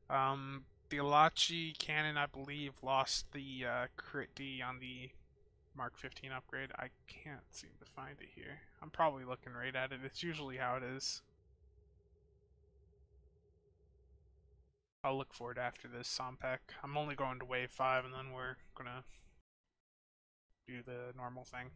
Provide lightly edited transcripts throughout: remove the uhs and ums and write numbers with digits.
The Alachi cannon, I believe, lost the crit D on the Mark 15 upgrade. I can't seem to find it here. I'm probably looking right at it. It's usually how it is. I'll look for it after this Sompek. I'm only going to wave 5 and then we're gonna do the normal thing.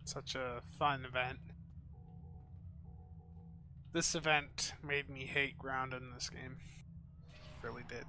Such a fun event. This event made me hate ground in this game. Really did.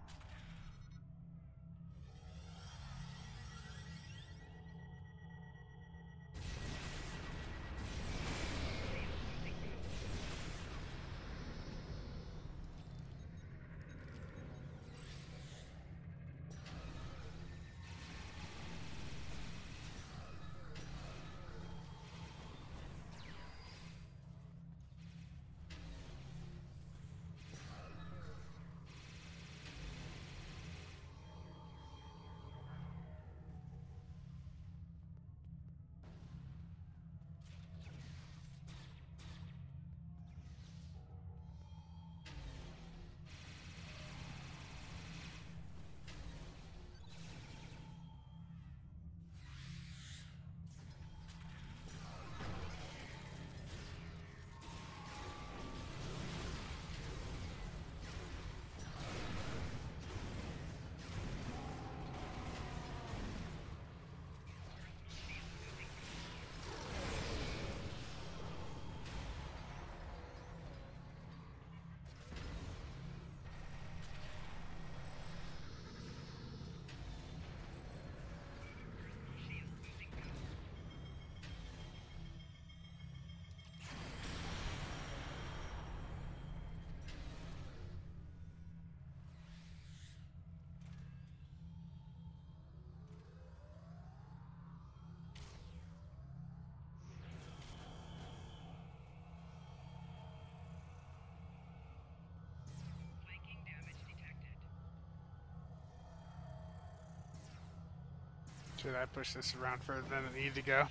Should I push this around further than it needed to go?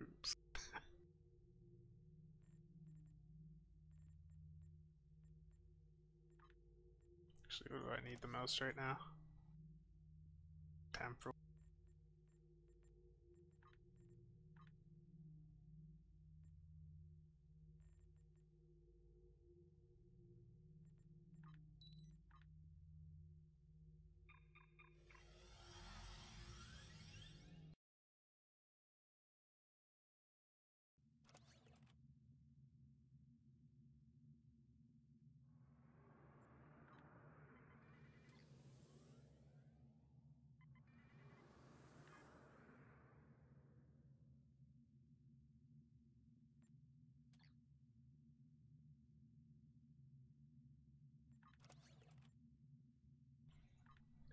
Oops. Actually, what do I need the most right now? Temporal.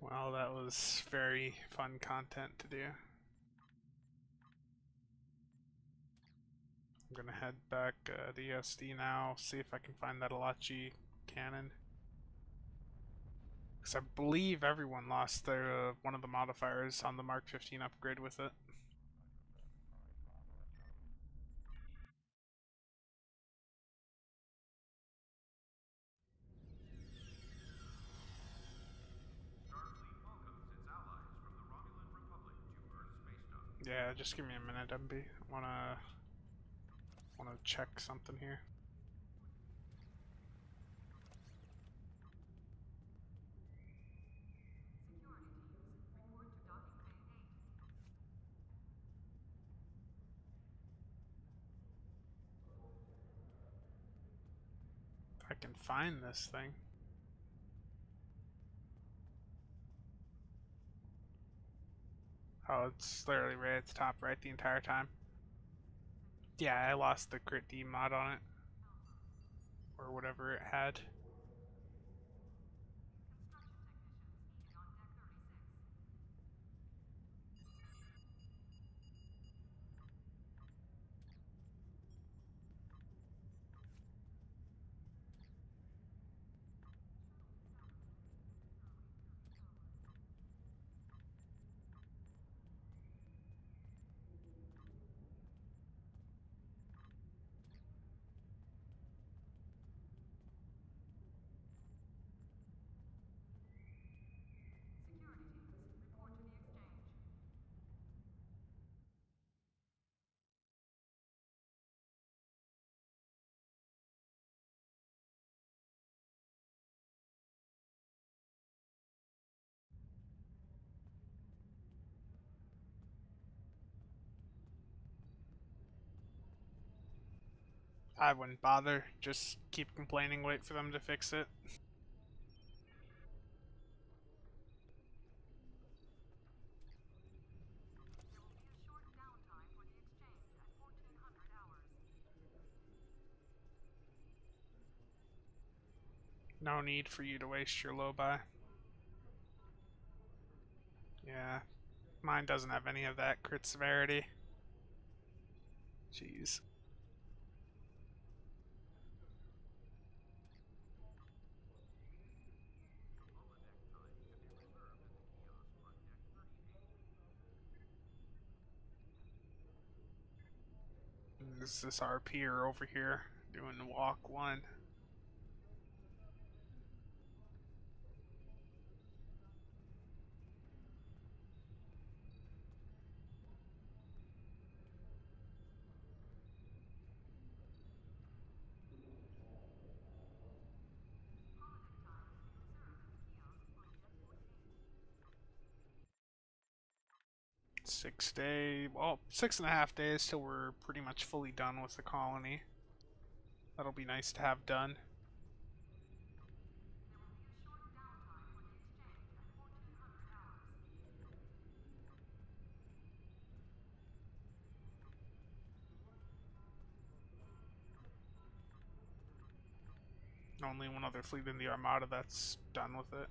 Well, that was very fun content to do. I'm gonna head back to ESD now, see if I can find that Alachi cannon. Because I believe everyone lost their one of the modifiers on the Mark 15 upgrade with it. Yeah, just give me a minute, MB. Wanna check something here. If I can find this thing. Oh, it's literally right at the top right the entire time. Yeah, I lost the crit D mod on it. Or whatever it had. I wouldn't bother. Just keep complaining, wait for them to fix it. No need for you to waste your low buy. Yeah, mine doesn't have any of that crit severity. Jeez. Is this RPer over here doing the walk one? Well, 6.5 days till we're pretty much fully done with the colony. That'll be nice to have done. Only one other fleet in the Armada that's done with it.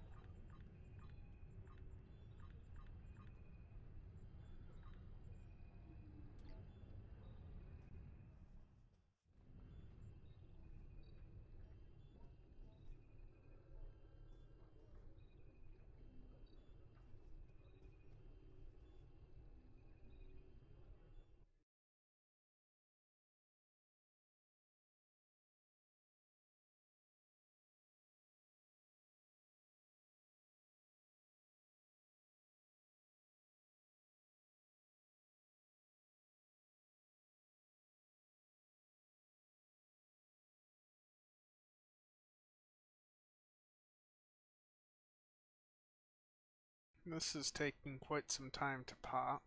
This is taking quite some time to pop.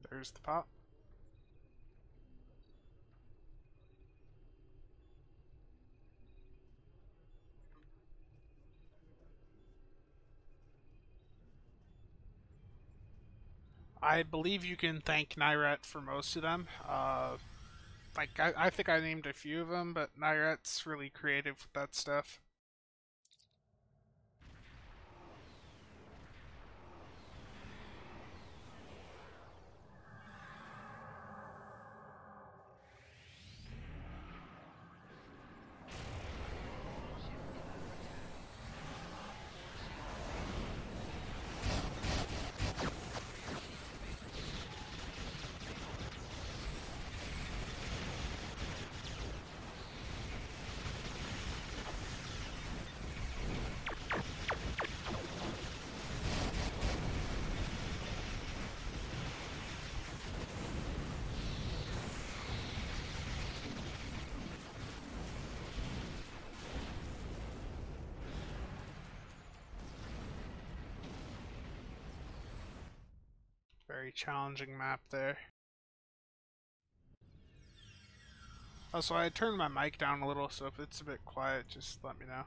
There's the pop. I believe you can thank Nyret for most of them. Like I think I named a few of them, but Nyret's really creative with that stuff. Very challenging map there. Also, I turned my mic down a little, so if it's a bit quiet, just let me know.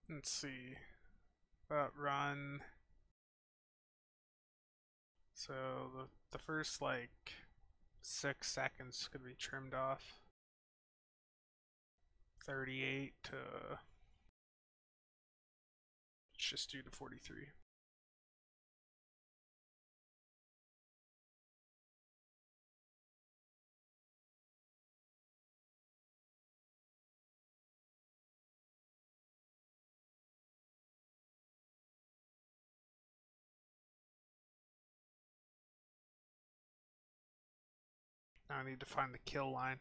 Let's see. That run. So the first like 6 seconds could be trimmed off. 38 to, let's just do the 43. Now I need to find the kill line.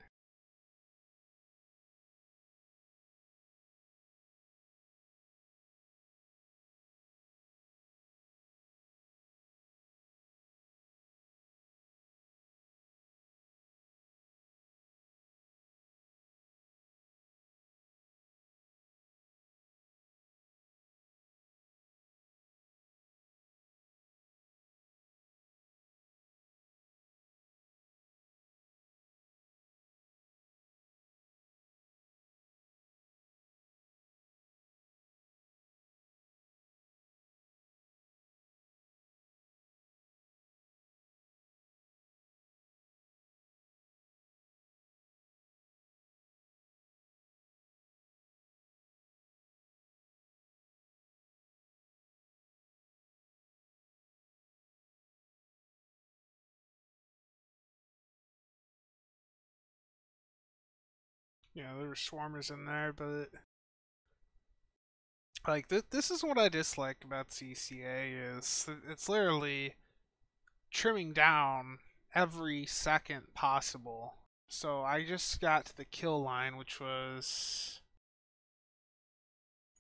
Yeah, there were swarmers in there, but like this is what I dislike about CCA is it's literally trimming down every second possible. So I just got to the kill line, which was,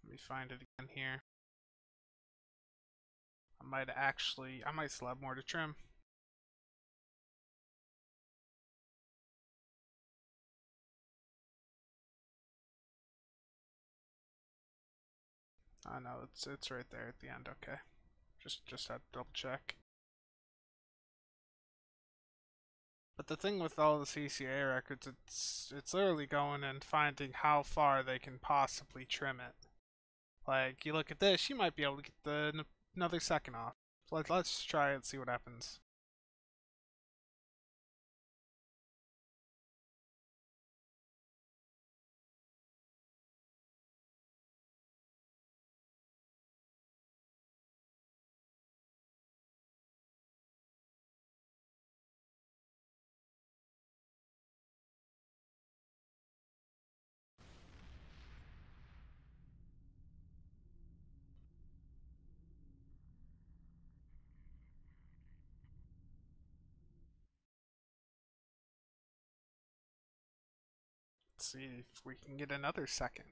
let me find it again here. I might still have more to trim. I know it's right there at the end. Okay, just had to double check. But the thing with all the CCA records, it's literally going and finding how far they can possibly trim it. Like, you look at this, you might be able to get another second off. So let's try it and see what happens. Let's see if we can get another second.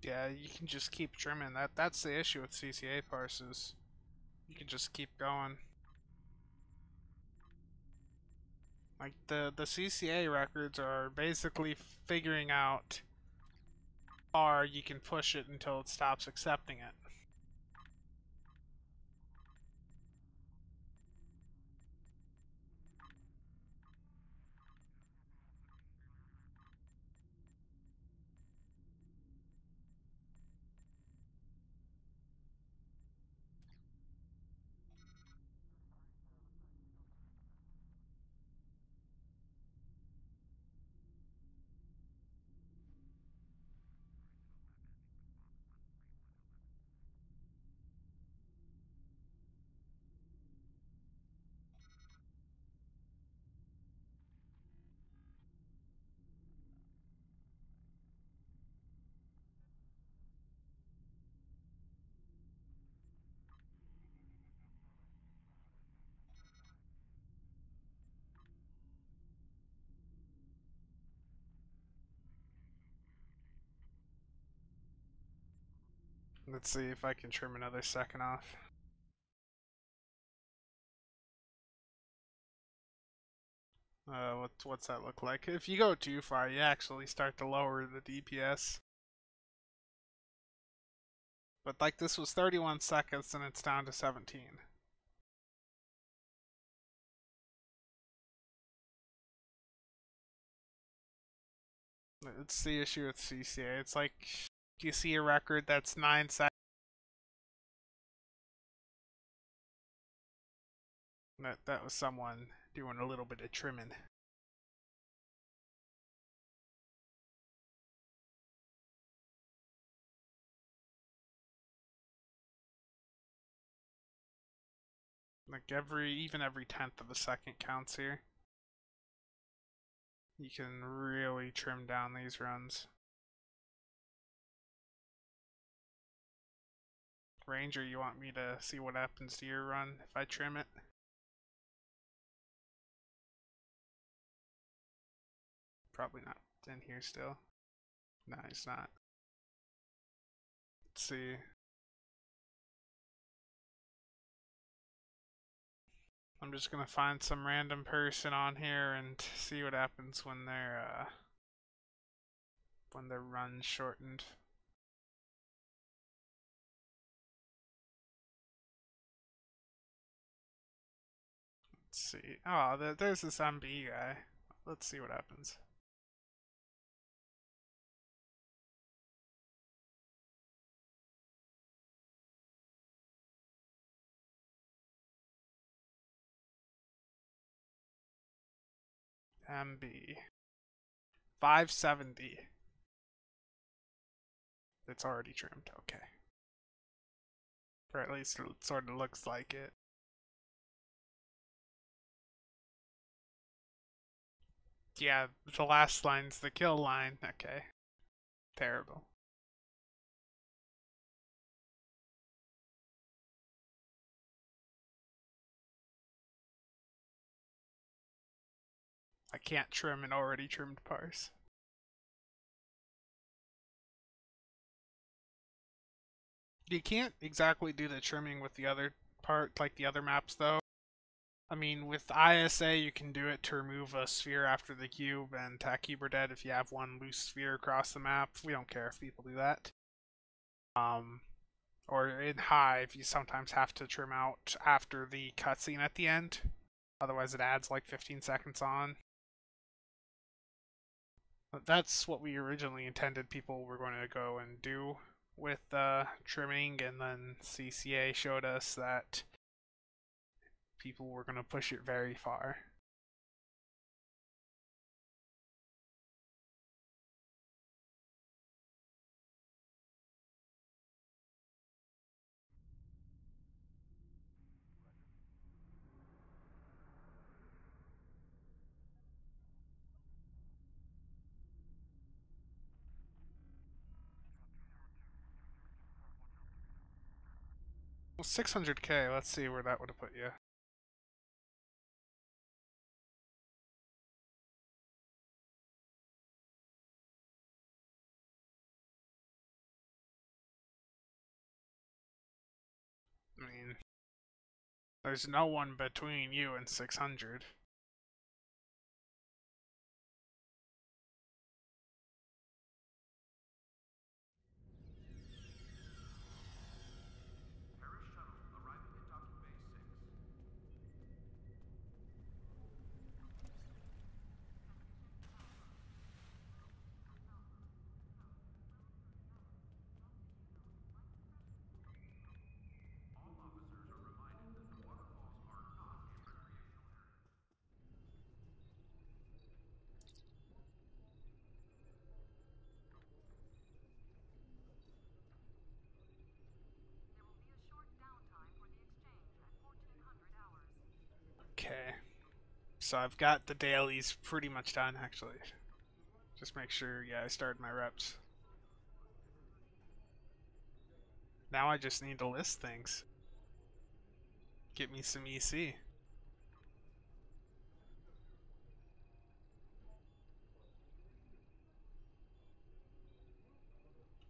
Yeah, you can just keep trimming. That's the issue with CCA parses. You can just keep going. Like the CCA records are basically figuring out how far you can push it until it stops accepting it. Let's see if I can trim another second off. What's that look like? If you go too far, you actually start to lower the DPS. But like this was 31 seconds and it's down to 17. It's the issue with CCA. It's like you see a record that's 9 seconds. That was someone doing a little bit of trimming. Like even every tenth of a second counts here. You can really trim down these runs. Ranger, you want me to see what happens to your run if I trim it? Probably not in here still. No, he's not. Let's see. I'm just gonna find some random person on here and see what happens when their run's shortened. Let's see. Oh, there's this MB guy. Let's see what happens. MB 570. It's already trimmed. Okay. Or at least it sort of looks like it. Yeah, the last line's the kill line. Okay. Terrible. I can't trim an already trimmed parse. You can't exactly do the trimming with the other part, like the other maps, though. I mean, with ISA, you can do it to remove a sphere after the cube, and tack cube or dead if you have one loose sphere across the map. We don't care if people do that. Or in Hive, you sometimes have to trim out after the cutscene at the end. Otherwise, it adds like 15 seconds on. But that's what we originally intended people were going to go and do with trimming, and then CCA showed us that people were going to push it very far. Well, 600k, let's see where that would have put you. I mean, there's no one between you and 600. Okay. So I've got the dailies pretty much done, actually. Just make sure, yeah, I started my reps. Now I just need to list things. Get me some EC.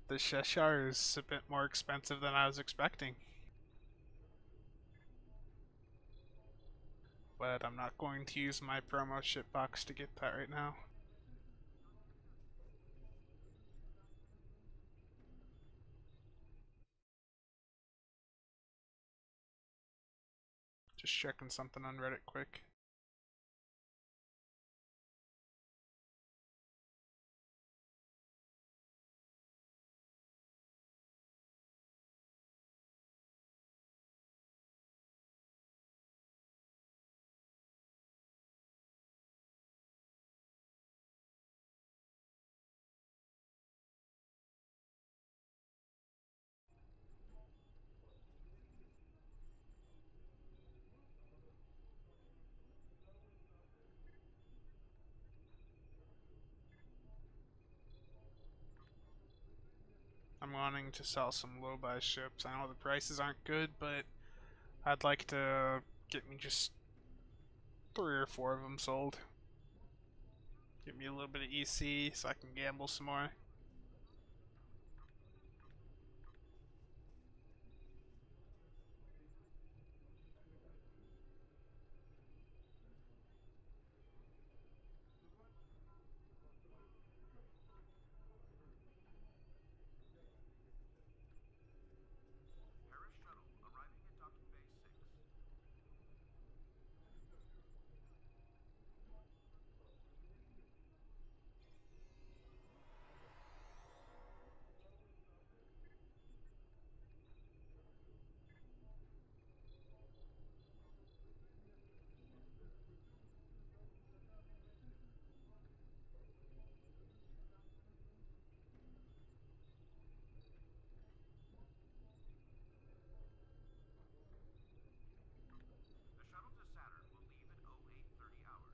The Cheshire is a bit more expensive than I was expecting. But I'm not going to use my promo ship box to get that right now. Just checking something on Reddit quick. I'm wanting to sell some low buy ships. I know the prices aren't good, but I'd like to get me just 3 or 4 of them sold. Get me a little bit of EC so I can gamble some more.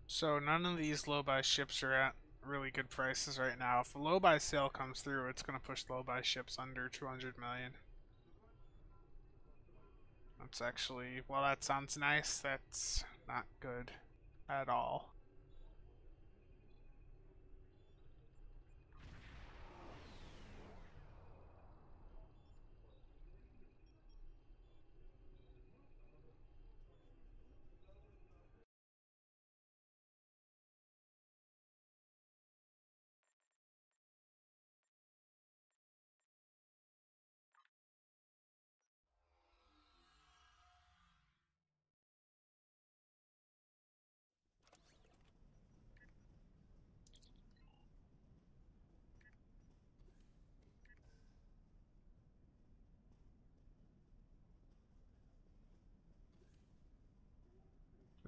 So none of these low buy ships are at really good prices right now. If the low buy sale comes through, it's going to push low buy ships under 200 million. That's actually, while that sounds nice, that's not good at all.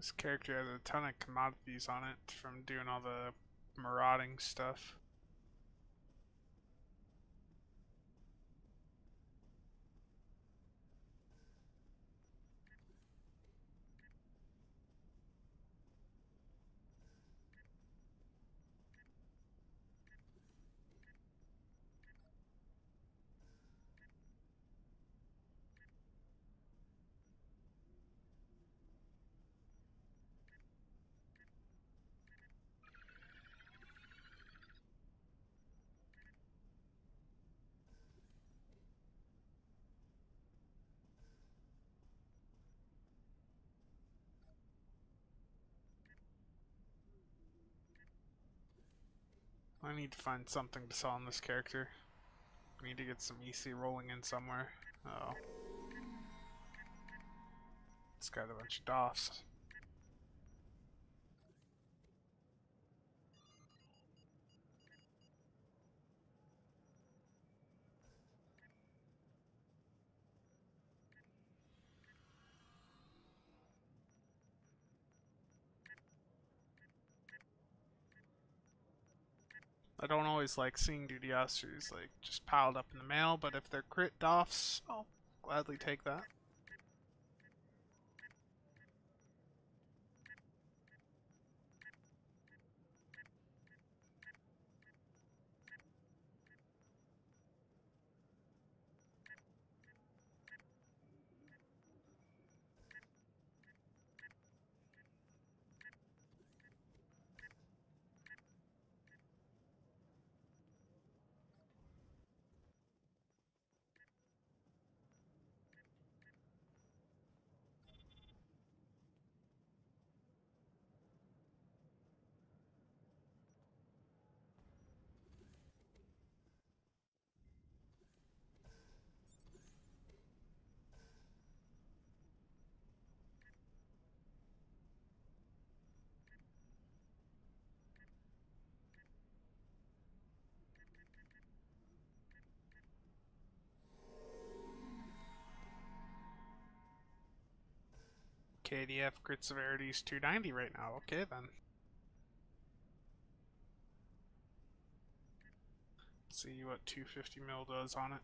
This character has a ton of commodities on it from doing all the marauding stuff. I need to find something to sell on this character. I need to get some EC rolling in somewhere. Oh. It's got a bunch of Doffs. I don't always like seeing duty officers like just piled up in the mail, but if they're crit Doffs, I'll gladly take that. KDF crit severity is 290 right now. Okay then. Let's see what 250 mil does on it.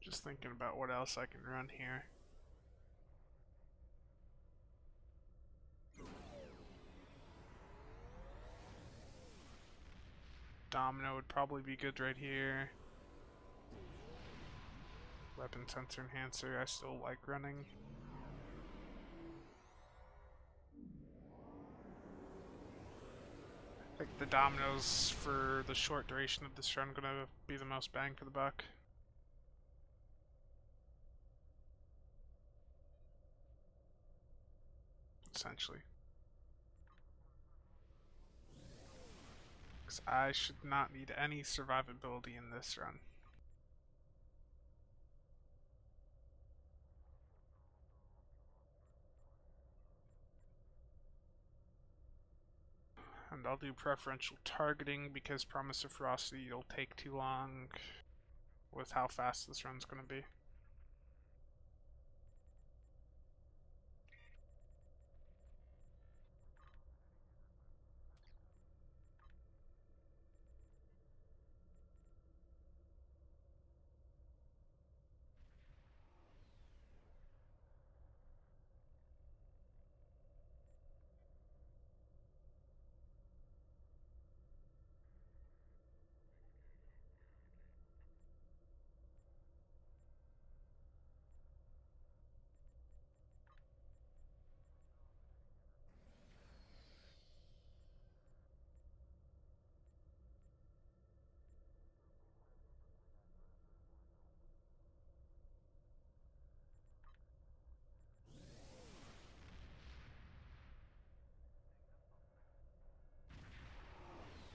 Just thinking about what else I can run here. Domino would probably be good right here. Weapon sensor enhancer I still like running. Like the dominoes for the short duration of this run gonna be the most bang for the buck. Essentially. Because I should not need any survivability in this run. And I'll do preferential targeting because Promise of Ferocity will take too long with how fast this run's going to be.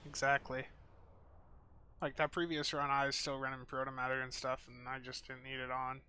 Exactly. Like that previous run, I was still running Proto Matter and stuff, and I just didn't need it on.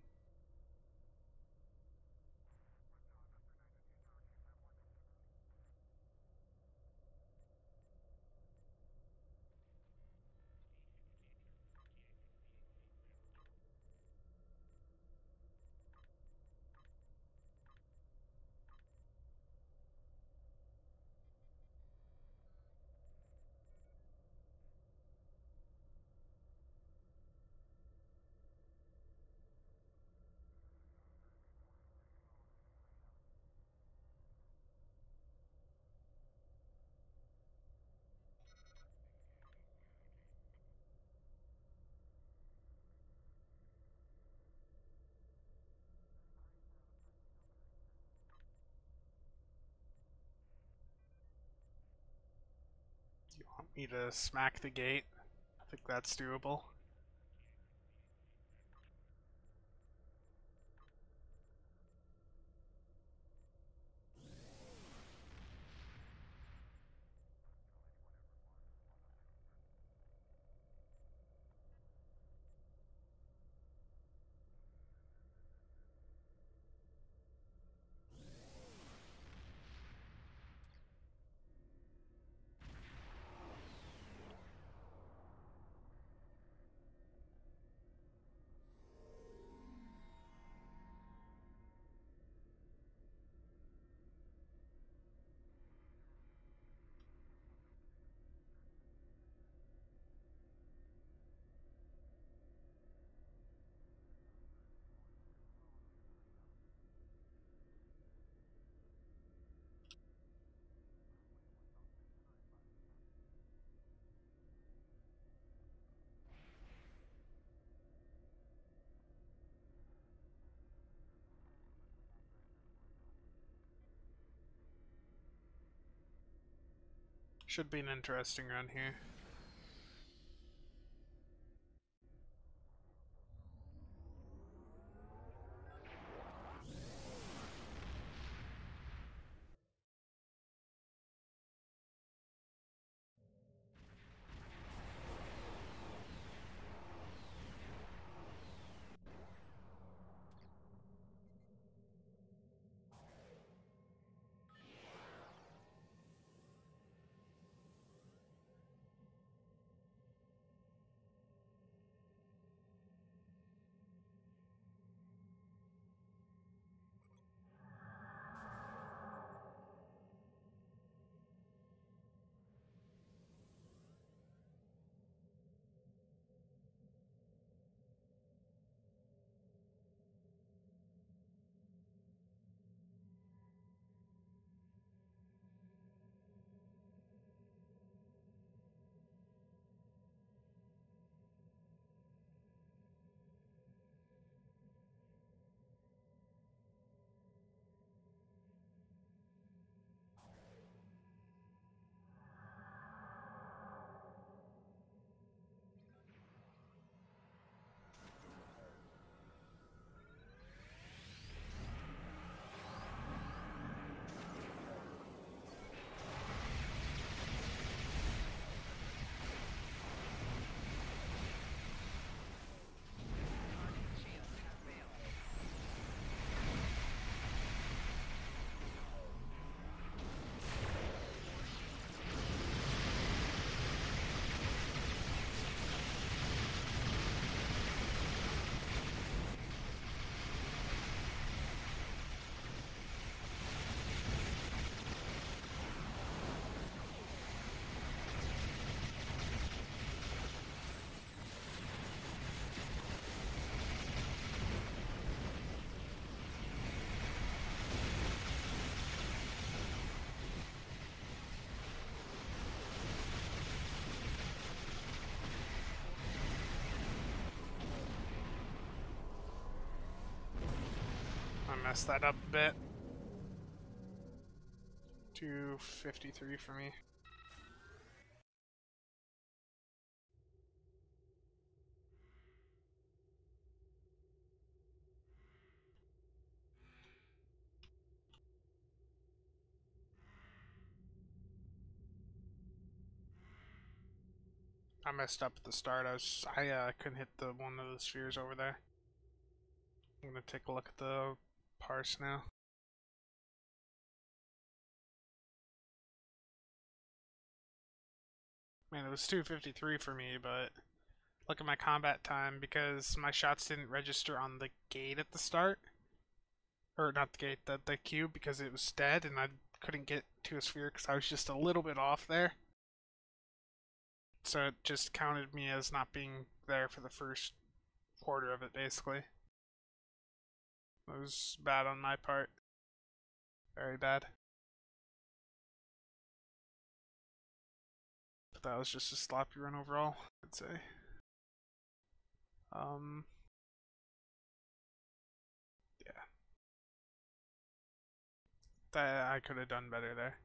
You want me to smack the gate? I think that's doable. Should be an interesting run here. messed that up a bit. 253 for me. I messed up at the start. I couldn't hit the one of the spheres over there. I'm gonna take a look at the parse now. Man, it was 253 for me, but look at my combat time because my shots didn't register on the gate at the start. Or not the gate, the cube, because it was dead and I couldn't get to a sphere because I was just a little bit off there. So it just counted me as not being there for the first quarter of it, basically. It was bad on my part. Very bad. But that was just a sloppy run overall, I'd say. Yeah. That I could have done better there.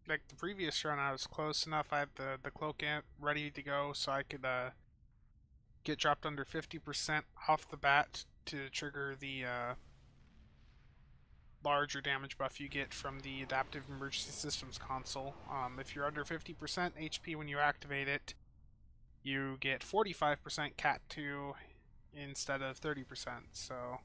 Like the previous run, I was close enough. I had the cloak amp ready to go, so I could get dropped under 50% off the bat to trigger the larger damage buff you get from the Adaptive Emergency Systems console. If you're under 50% HP when you activate it, you get 45% Cat 2 instead of 30%. So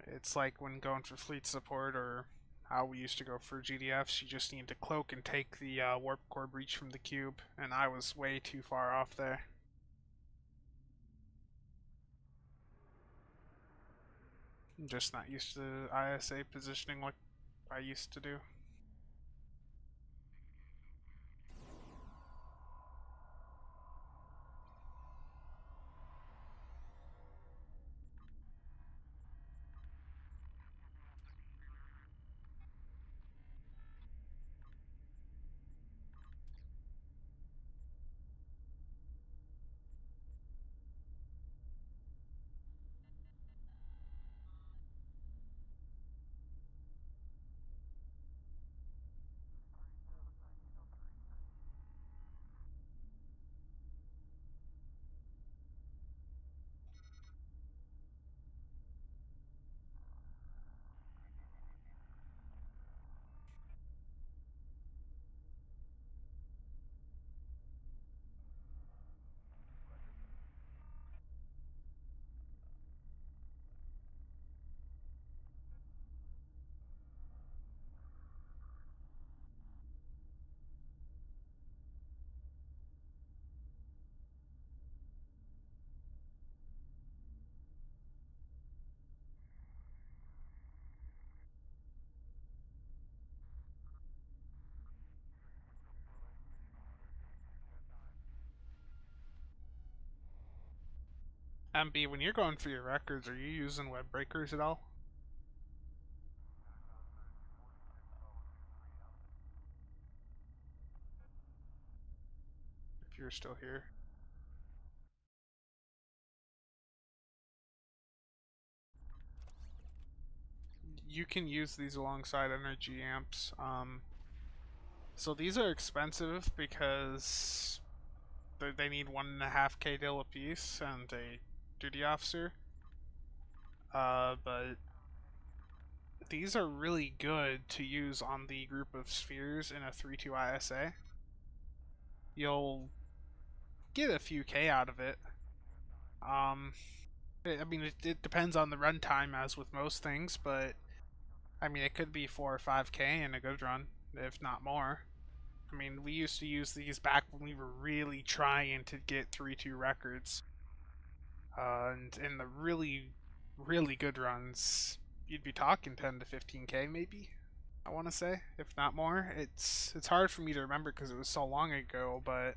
it's like when going for fleet support or how we used to go for GDFs, you just need to cloak and take the warp core breach from the cube, and I was way too far off there. I'm just not used to ISA positioning like I used to do. MB, when you're going for your records, are you using web breakers at all? If you're still here. You can use these alongside energy amps. So these are expensive because they need 1.5k dill a piece and a duty officer. But these are really good to use on the group of spheres in a 3-2 ISA. You'll get a few K out of it. I mean, it depends on the runtime, as with most things, but I mean, it could be 4 or 5K in a good run, if not more. I mean, we used to use these back when we were really trying to get 3-2 records. And in the really, really good runs, you'd be talking 10 to 15K maybe, I want to say, if not more. It's hard for me to remember because it was so long ago, but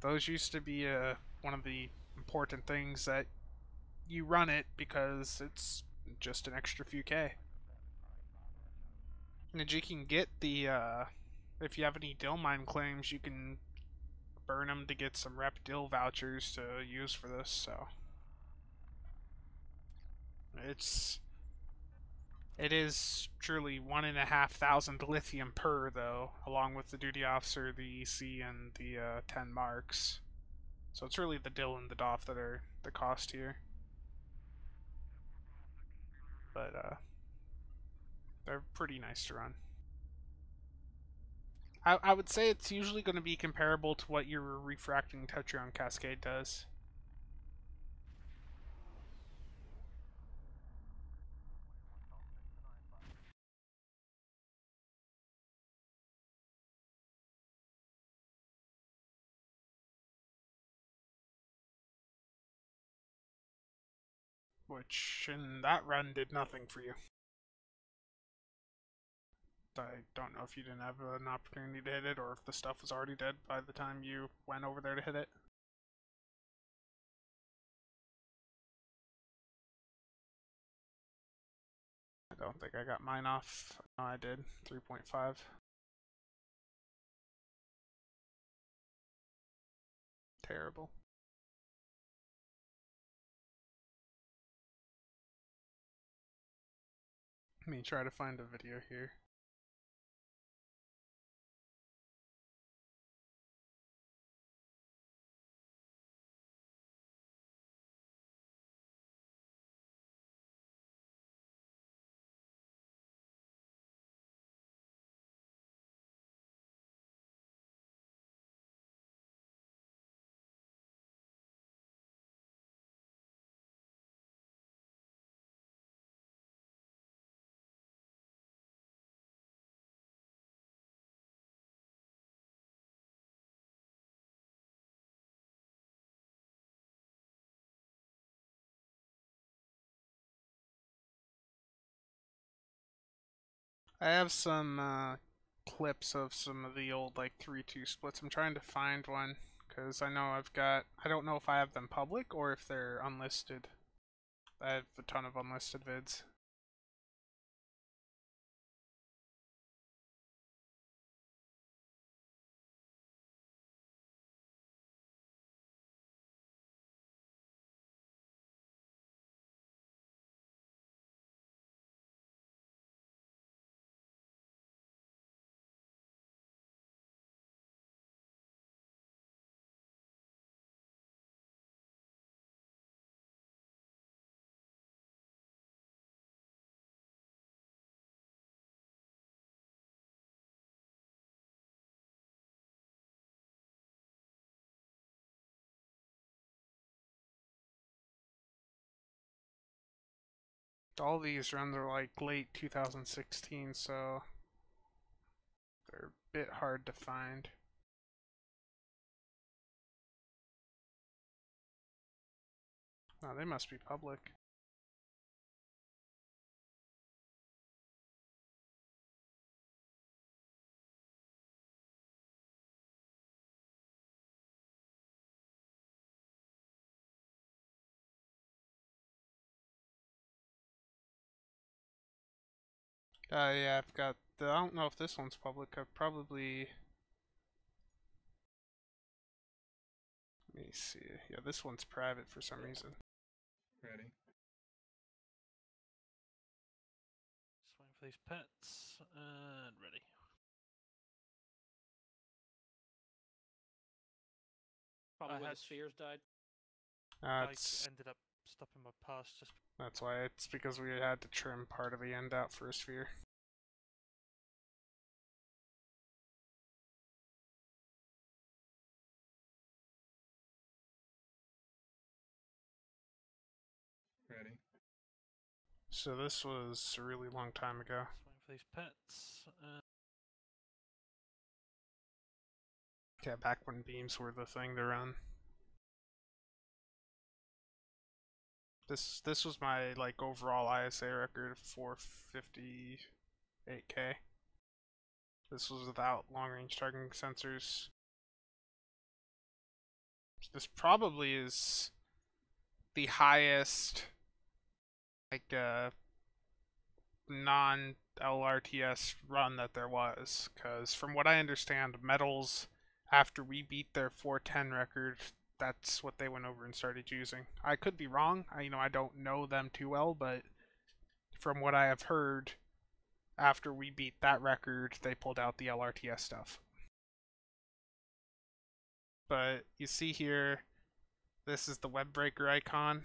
those used to be one of the important things that you run it because it's just an extra few K. And you can get the, if you have any dill mine claims, you can burn them to get some rep dill vouchers to use for this, so. It's, it is truly 1,500 lithium per, though, along with the duty officer, the EC, and the 10 marks. So it's really the dill and the Doff that are the cost here. But, they're pretty nice to run. I would say it's usually going to be comparable to what your refracting Tetrion Cascade does. Which, in that run, did nothing for you. I don't know if you didn't have an opportunity to hit it, or if the stuff was already dead by the time you went over there to hit it. I don't think I got mine off. No, I did. 3.5. Terrible. Let me try to find a video here. I have some clips of some of the old like 3-2 splits. I'm trying to find one because I know I've got. I don't know if I have them public or if they're unlisted. I have a ton of unlisted vids. All these runs are like late 2016, so they're a bit hard to find. Oh, they must be public. Yeah, I've got. I don't know if this one's public. I've probably. Let me see. Yeah, this one's private for some reason. Ready. Swing for these pets and ready. Probably when the spheres died. I ended up stopping my pass just. That's why. It's because we had to trim part of the end out for a sphere. Ready. So this was a really long time ago. Swing for these pets. Yeah, back when beams were the thing to run. This was my like overall ISA record of 458K. This was without long range targeting sensors. This probably is the highest like non LRTS run that there was, because from what I understand, Metals, after we beat their 410 record, that's what they went over and started using. I could be wrong. I don't know them too well, but from what I have heard, after we beat that record, they pulled out the LRTS stuff. But you see here, this is the web breaker icon.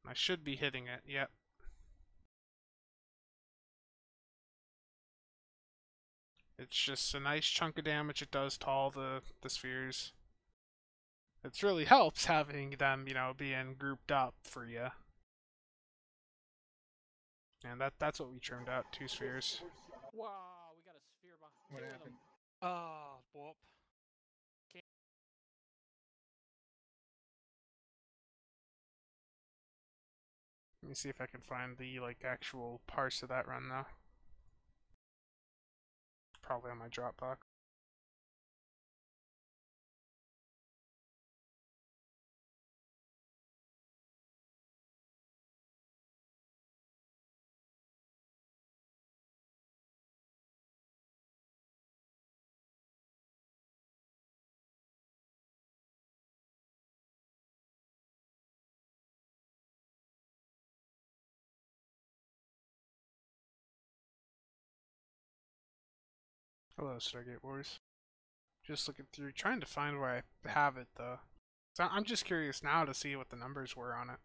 I should be hitting it. Yep. It's just a nice chunk of damage it does to all the spheres. It really helps having them, being grouped up for you. And that's what we trimmed out, 2 spheres. Wow, we got a sphere behind. What happened? Ah, warp. Let me see if I can find the actual parse of that run though. Probably on my Dropbox. Hello, Stargate Wars. Just looking through, trying to find where I have it though. So I'm just curious now to see what the numbers were on it.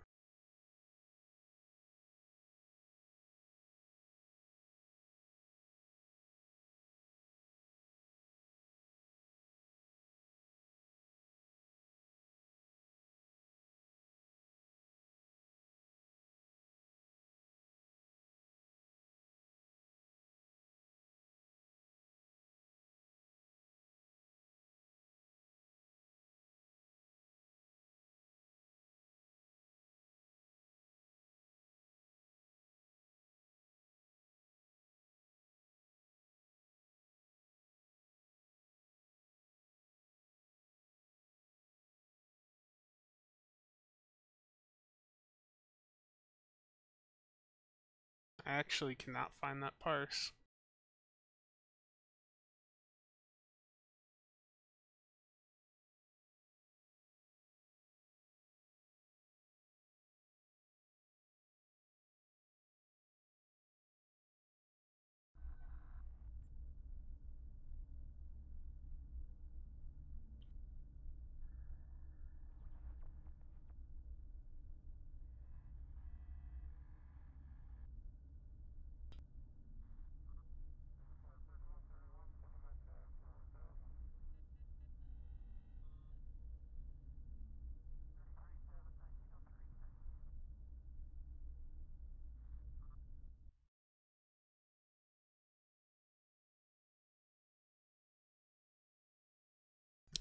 I actually cannot find that parse.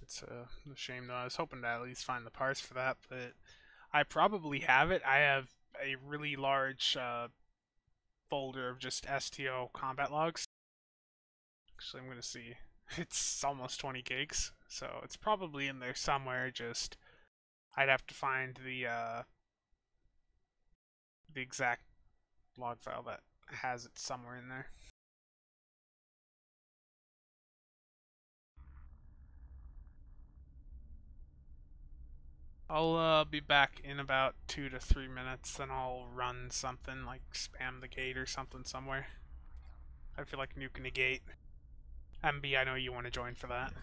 It's a shame though. I was hoping to at least find the parse for that, but I probably have it. I have a really large folder of just STO combat logs. Actually, I'm gonna see. It's almost 20 gigs, so it's probably in there somewhere. Just I'd have to find the exact log file that has it somewhere in there. I'll be back in about 2 to 3 minutes, then I'll run something like spam the gate or something somewhere. I feel like nuking a gate. MB, I know you want to join for that.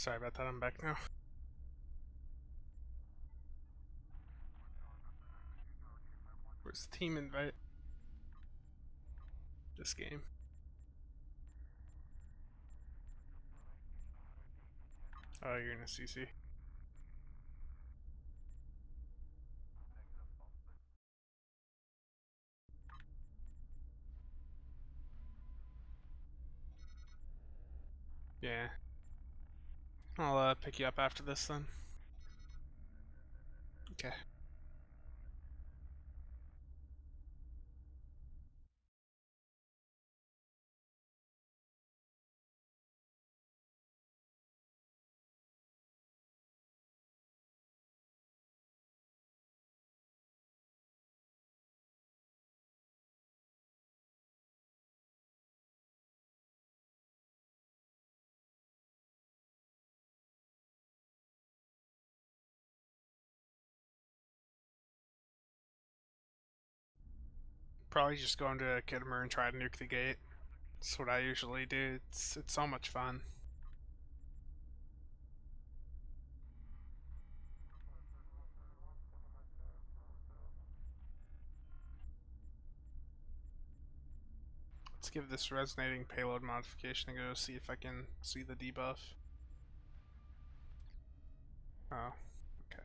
Sorry about that, I'm back now. Where's the team invite? This game. Oh, you're in a CC. Yeah. I'll pick you up after this then. Okay. Probably just go into Kittimer and try to nuke the gate. That's what I usually do. It's so much fun. Let's give this resonating payload modification a go, see if I can see the debuff. Oh, okay.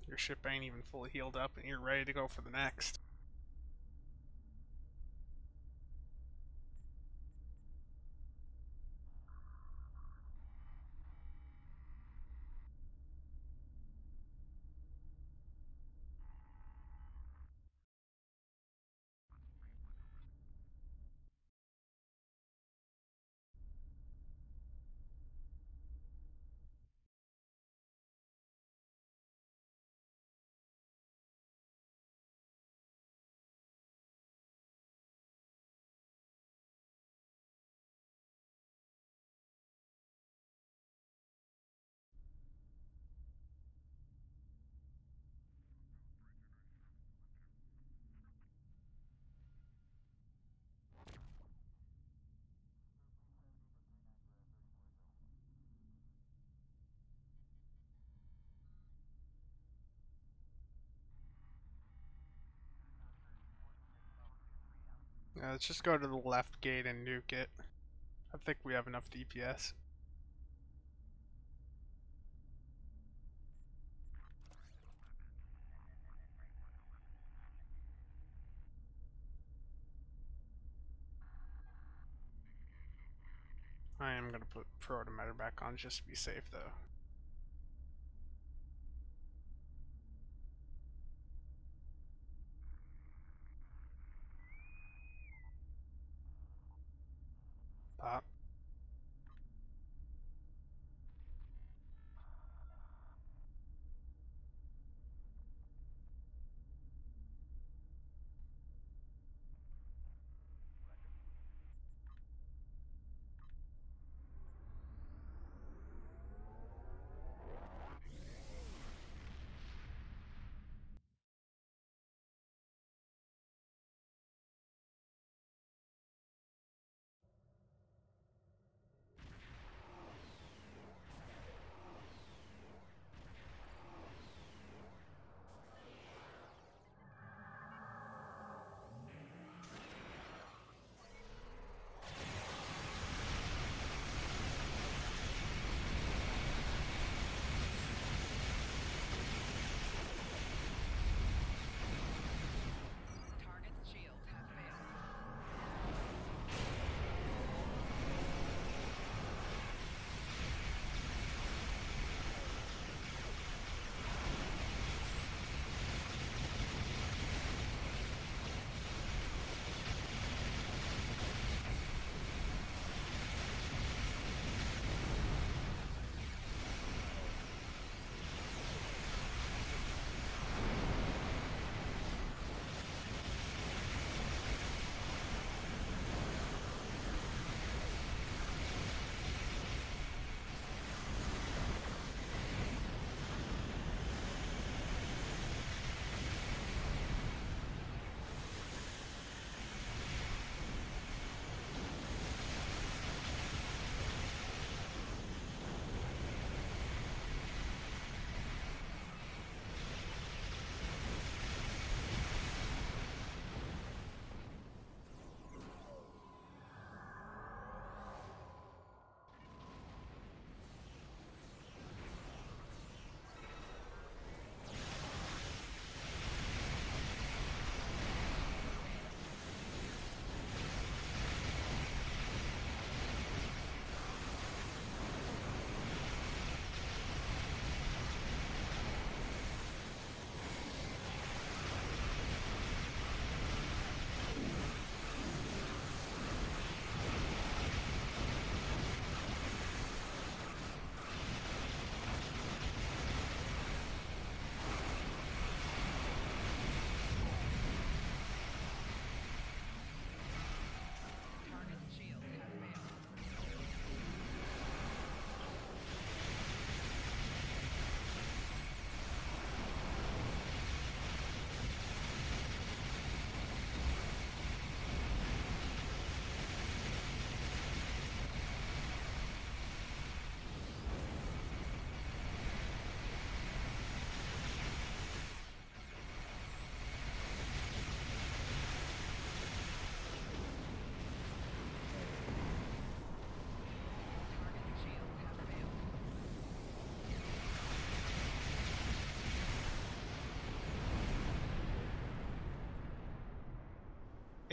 Your ship ain't even fully healed up and you're ready to go for the next. Let's just go to the left gate and nuke it. I think we have enough DPS. I am gonna put Protometer back on just to be safe though. Pop.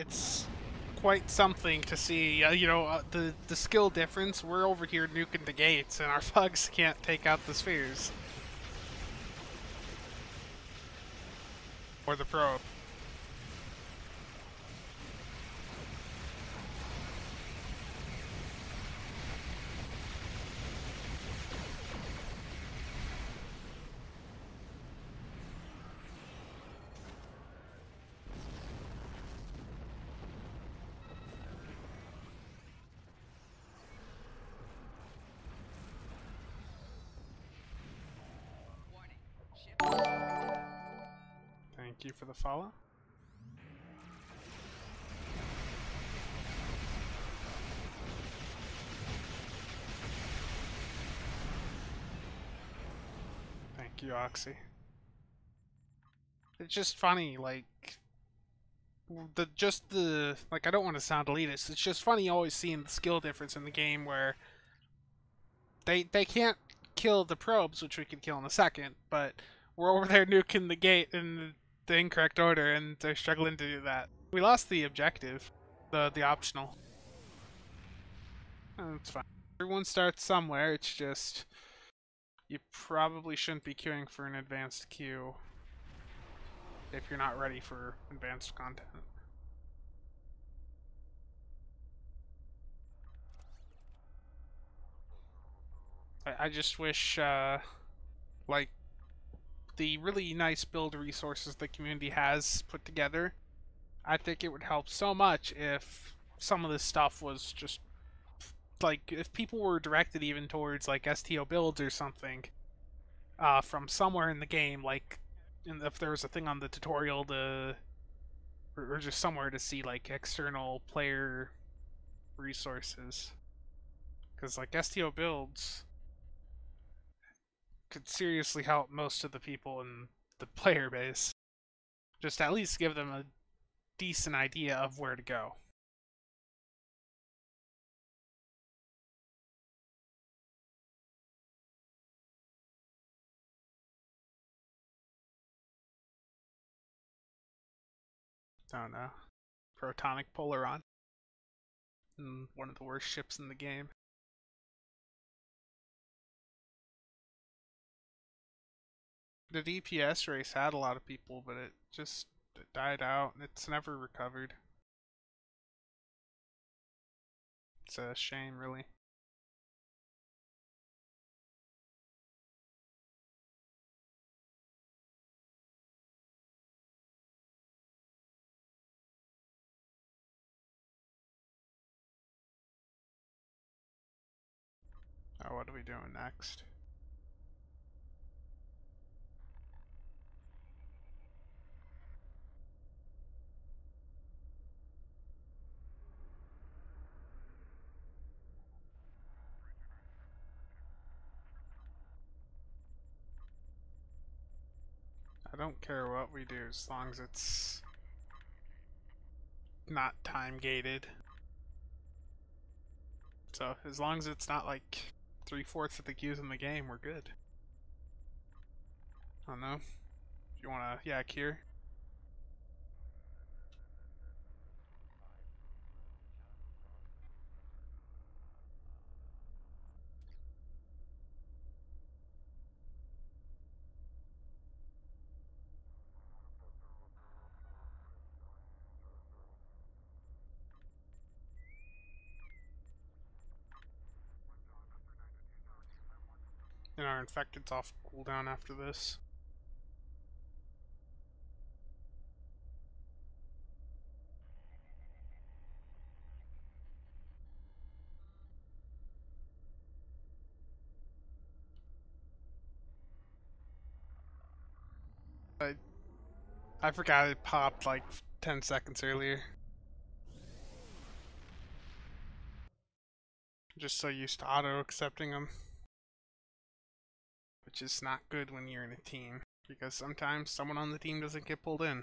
It's quite something to see. The skill difference. We're over here nuking the gates, and our thugs can't take out the spheres or the probe. Thank you for the follow. Thank you, Oxy. It's just funny, like like, I don't want to sound elitist. It's just funny always seeing the skill difference in the game where they can't kill the probes, which we could kill in a second, but we're over there nuking the gate in the incorrect order, and they're struggling to do that. We lost the objective, the optional. It's fine. Everyone starts somewhere. It's just you probably shouldn't be queuing for an advanced queue if you're not ready for advanced content. I just wish, like, the really nice build resources the community has put together, I think it would help so much if some of this stuff was just, like, if people were directed even towards, like, STO builds or something, from somewhere in the game, like, if there was a thing on the tutorial to, or just somewhere to see, like, external player resources. Because, like, STO builds could seriously help most of the people in the player base. Just at least give them a decent idea of where to go. I don't know. Protonic Polaron. One of the worst ships in the game. The DPS race had a lot of people, but it died out and it's never recovered. It's a shame, really. Oh, what are we doing next? I don't care what we do as long as it's not time gated. So as long as it's not like 3/4 of the queues in the game, we're good. I don't know. If you wanna yak here. And our infected's off cooldown after this. I forgot it popped like 10 seconds earlier. Just so used to auto accepting them. Which is not good when you're in a team, because sometimes someone on the team doesn't get pulled in.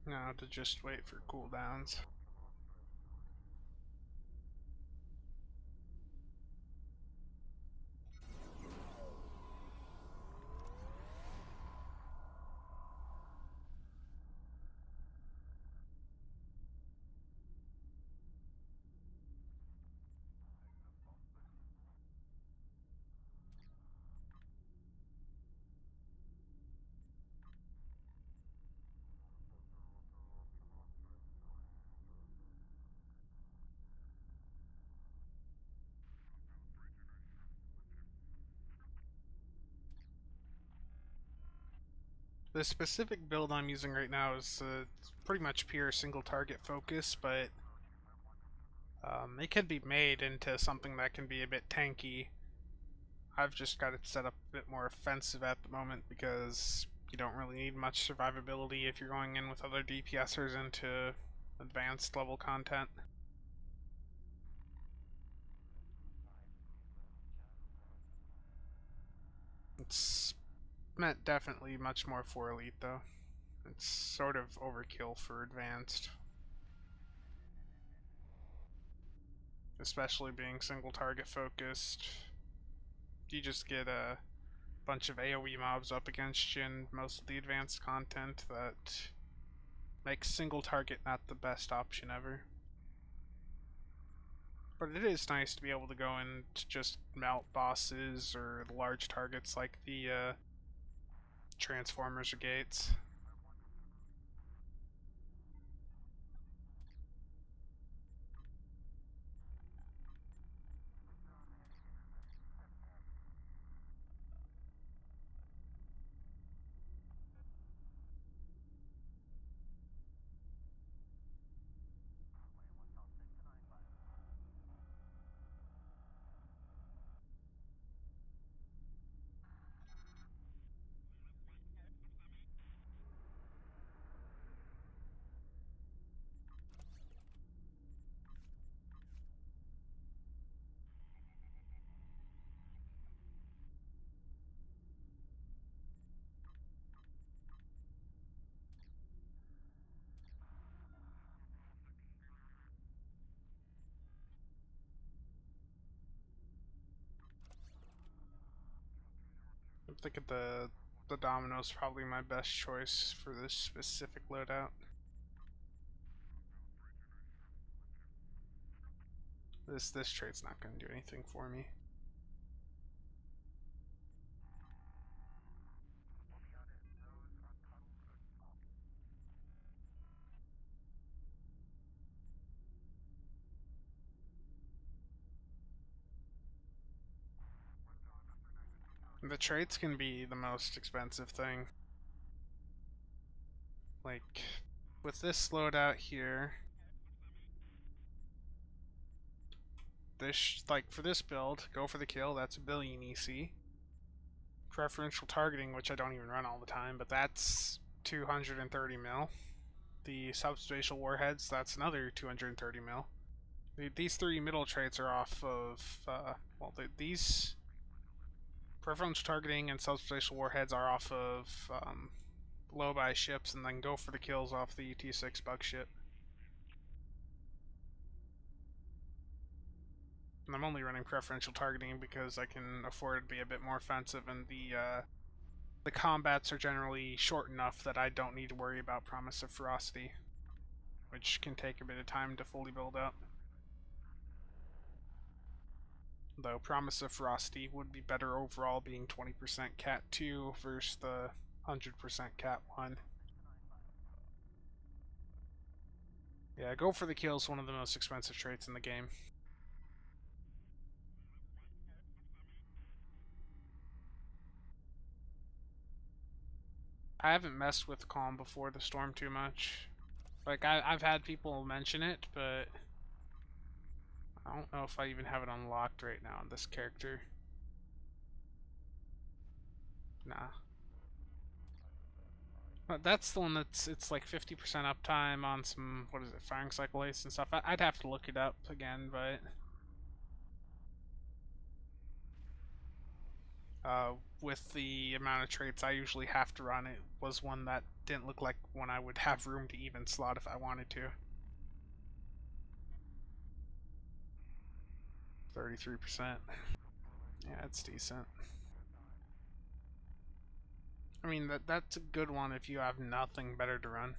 No, to just wait for cooldowns. The specific build I'm using right now is pretty much pure single target focus, but it can be made into something that can be a bit tanky. I've just got it set up a bit more offensive at the moment because you don't really need much survivability if you're going in with other DPSers into advanced level content. It's meant definitely much more for elite though. It's sort of overkill for advanced. Especially being single target focused. You just get a bunch of AoE mobs up against you in most of the advanced content that makes single target not the best option ever. But it is nice to be able to go in to just melt bosses or large targets like the Transformers or Gates. I'm thinking the Domino's probably my best choice for this specific loadout. This trade's not going to do anything for me. The traits can be the most expensive thing. Like, with this loadout here, this, like, for this build, go for the kill, that's 1,000,000,000 EC. Preferential targeting, which I don't even run all the time, but that's 230 mil. The subspatial warheads, that's another 230 mil. These three middle traits are off of, these preferential targeting and subspatial warheads are off of low buy ships, and then go for the kills off the T6 bug ship. And I'm only running preferential targeting because I can afford to be a bit more offensive, and the combats are generally short enough that I don't need to worry about Promise of Ferocity, which can take a bit of time to fully build up. Though Promise of Ferocity would be better overall, being 20% Cat 2 versus the 100% Cat 1. Yeah, go for the kill is one of the most expensive traits in the game. I haven't messed with Calm before the storm too much. Like, I've had people mention it, but I don't know if I even have it unlocked right now on this character. Nah. But that's the one it's like 50% uptime on some, what is it, firing cycle haste and stuff. I'd have to look it up again, but with the amount of traits I usually have to run, it was one that didn't look like one I would have room to even slot if I wanted to. 33%. Yeah, it's decent. I mean, that's a good one if you have nothing better to run.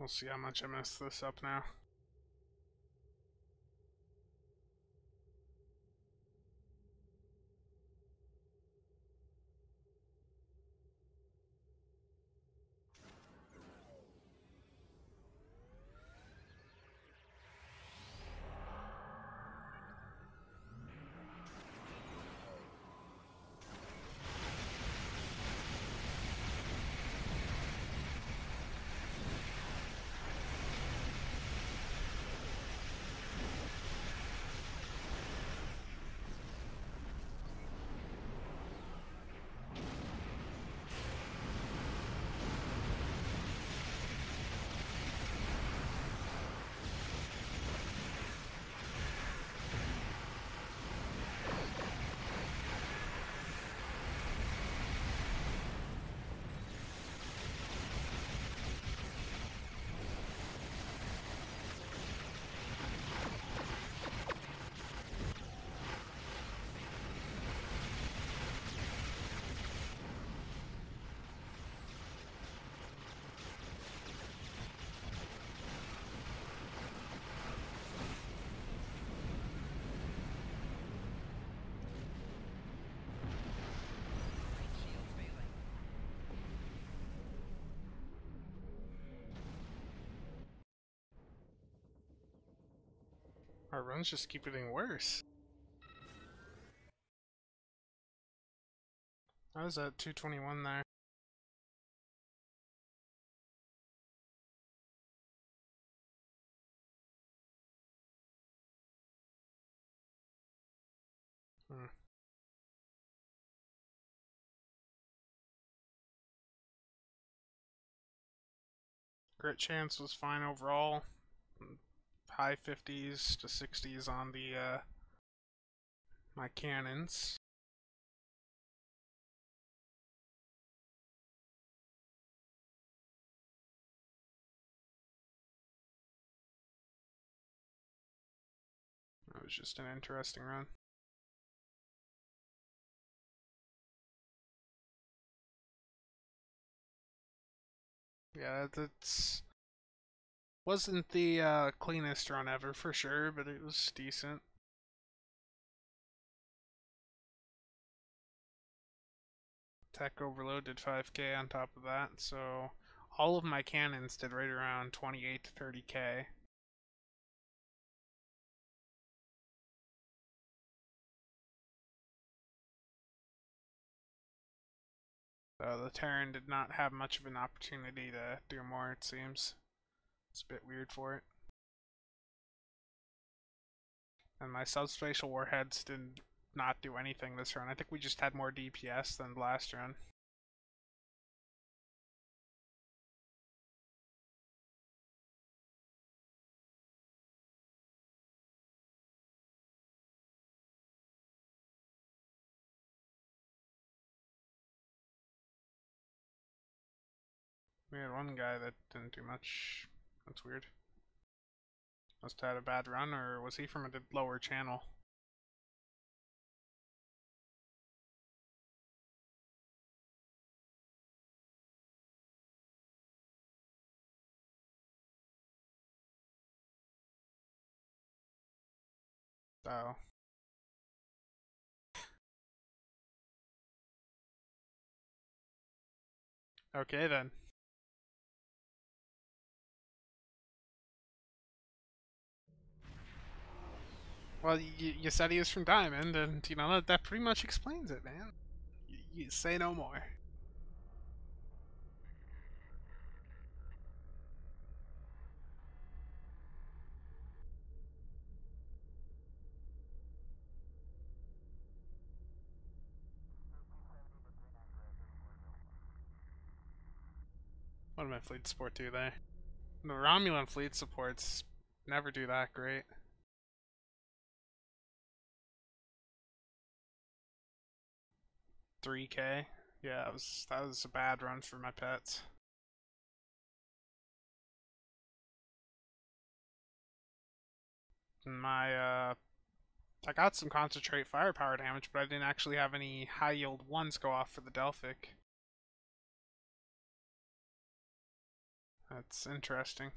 We'll see how much I mess this up now. Our runs just keep getting worse. I was at 221 there. Crit chance was fine overall. High 50s to 60s on the my cannons. That was just an interesting run. Yeah, that's wasn't the cleanest run ever for sure, but it was decent. Tech overload did 5k on top of that, so all of my cannons did right around 28 to 30k. So the Terran did not have much of an opportunity to do more, it seems. It's a bit weird for it. And my subspatial warheads did not do anything this run. I think we just had more DPS than the last run. We had one guy that didn't do much. That's weird. Must have had a bad run, or was he from a lower channel? So. Okay then. Well, you said he was from Diamond, and you know that pretty much explains it, man. You say no more. What did my fleet support do there? The Romulan fleet supports never do that great. 3K. Yeah, that was a bad run for my pets. My I got some concentrate firepower damage, but I didn't actually have any high yield ones go off for the Delphic. That's interesting.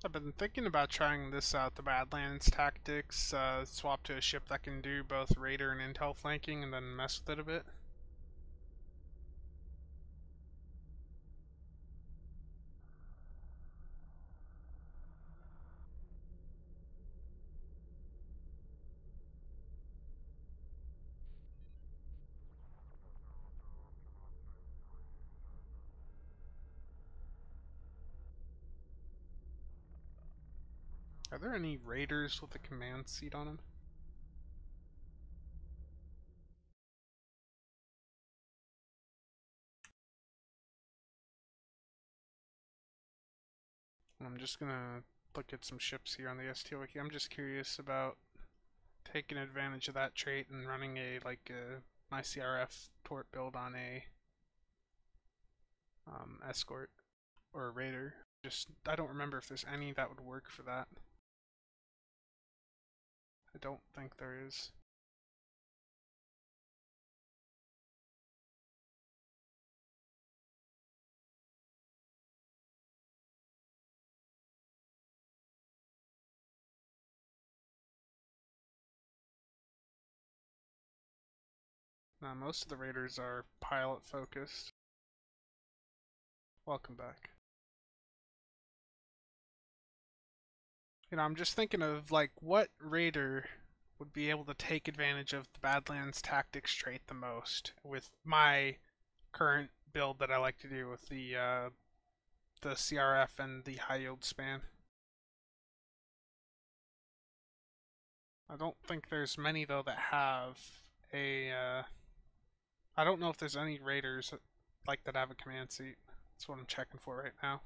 I've been thinking about trying this out, the Badlands tactics, swap to a ship that can do both Raider and Intel flanking and then mess with it a bit. Are there any Raiders with a command seat on them? I'm just gonna look at some ships here on the STO wiki. I'm just curious about taking advantage of that trait and running my CRF tort build on a escort or a raider. Just I don't remember if there's any that would work for that. I don't think there is. Most of the raiders are pilot focused. Welcome back. You know, I'm just thinking of like what raider would be able to take advantage of the Badlands tactics trait the most with my current build that I like to do with the CRF and the high yield span. I don't think there's many though that have a. I don't know if there's any raiders like that have a command seat. That's what I'm checking for right now.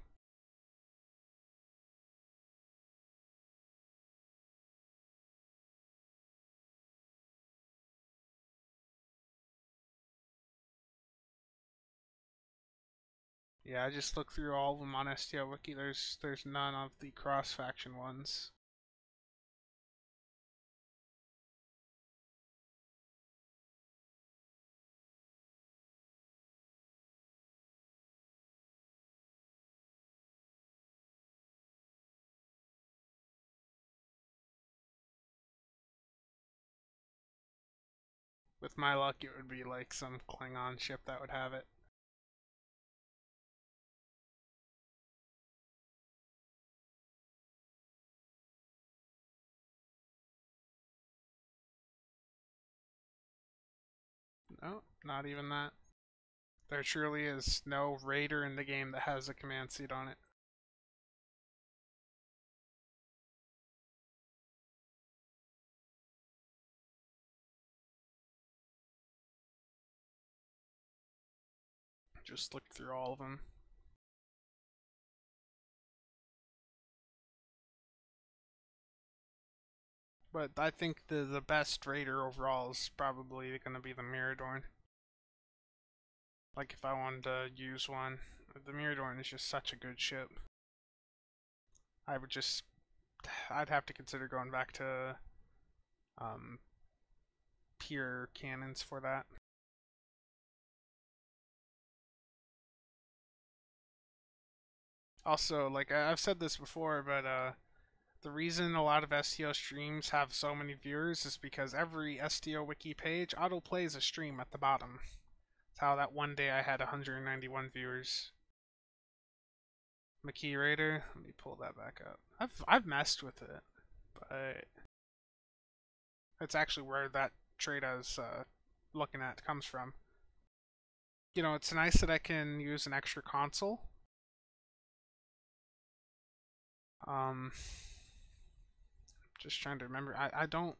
Yeah, I just looked through all of them on STL Wiki. There's none of the cross faction ones. With my luck, it would be like some Klingon ship that would have it. No, not even that. There truly is no raider in the game that has a command seat on it. Just look through all of them. But I think the best raider overall is probably going to be the Miradorn. Like if I wanted to use one, the Miradorn is just such a good ship. I'd have to consider going back to pure cannons for that. Also, like I've said this before, but the reason a lot of STO streams have so many viewers is because every STO wiki page autoplays a stream at the bottom. That's how that one day I had 191 viewers. McKee Raider, let me pull that back up. I've messed with it, but that's actually where that trade I was looking at comes from. You know, it's nice that I can use an extra console. Just trying to remember. I don't.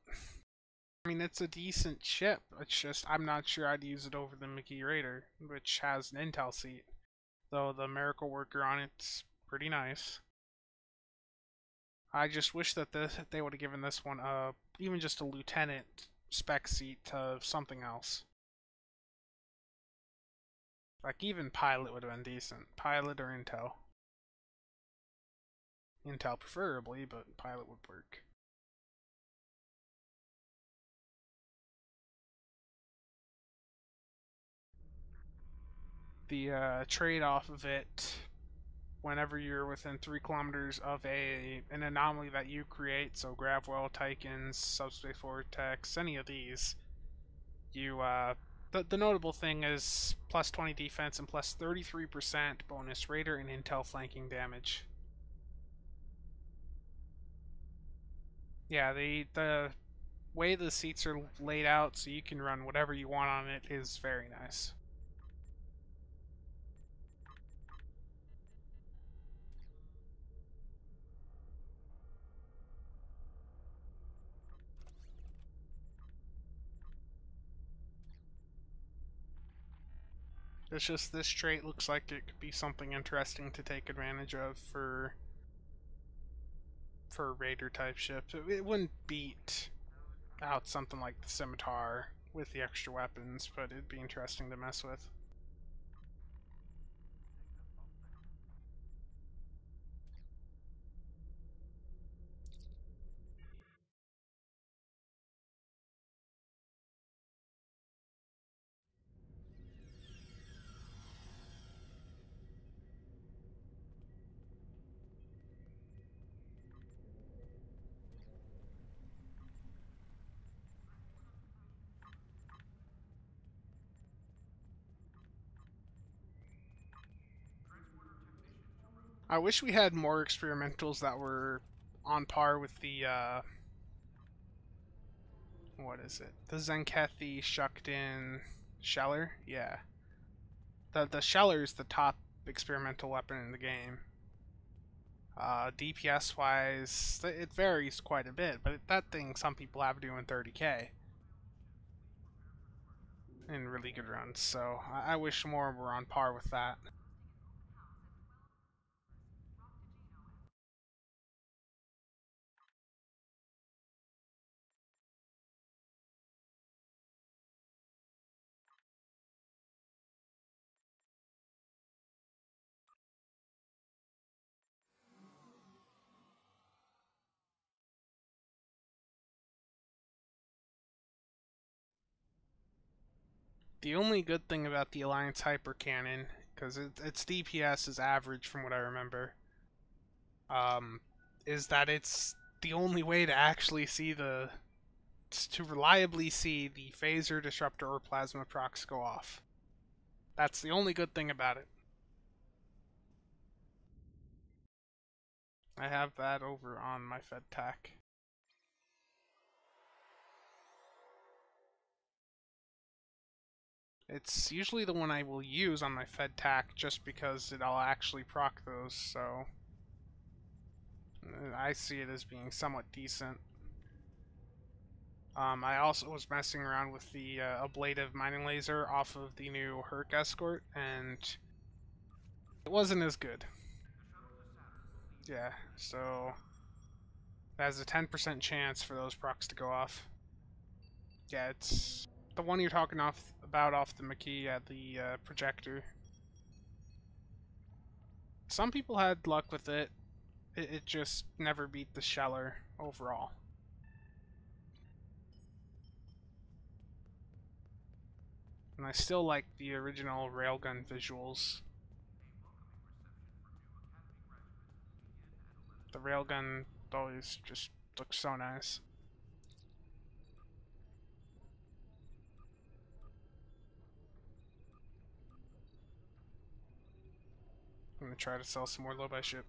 I mean, it's a decent ship. It's just I'm not sure I'd use it over the McKee Raider, which has an Intel seat. Though the Miracle Worker on it's pretty nice. I just wish that they would have given this one even just a lieutenant spec seat to something else. Like even pilot would have been decent. Pilot or Intel. Intel preferably, but pilot would work. The trade-off of it, whenever you're within 3 kilometers of an anomaly that you create, so Gravwell, Tychons, Subspace Vortex, any of these, you the notable thing is plus 20 defense and plus 33% bonus Raider and Intel flanking damage. Yeah, the way the seats are laid out so you can run whatever you want on it is very nice. It's just this trait looks like it could be something interesting to take advantage of for a Raider type ship. It wouldn't beat out something like the Scimitar with the extra weapons, but it'd be interesting to mess with. I wish we had more experimentals that were on par with the what is it? The Zenkethi Shukden Sheller? Yeah. The Sheller is the top experimental weapon in the game. DPS wise, it varies quite a bit, but that thing some people have doing 30k in really good runs, so I wish more were on par with that. The only good thing about the Alliance Hyper Cannon, because its DPS is average from what I remember, is that it's the only way to actually see to reliably see the Phaser, Disruptor, or Plasma procs go off. That's the only good thing about it. I have that over on my Fed TAC. It's usually the one I will use on my Fed tac just because it'll actually proc those, so I see it as being somewhat decent. I also was messing around with the ablative mining laser off of the new Hur'q escort, and it wasn't as good. Yeah, so it has a 10% chance for those procs to go off. Yeah, it's the one you're talking about off the McKee at the projector. Some people had luck with it. It just never beat the Sheller overall. And I still like the original railgun visuals. The railgun always just looks so nice. I'm gonna try to sell some more low-buy ship.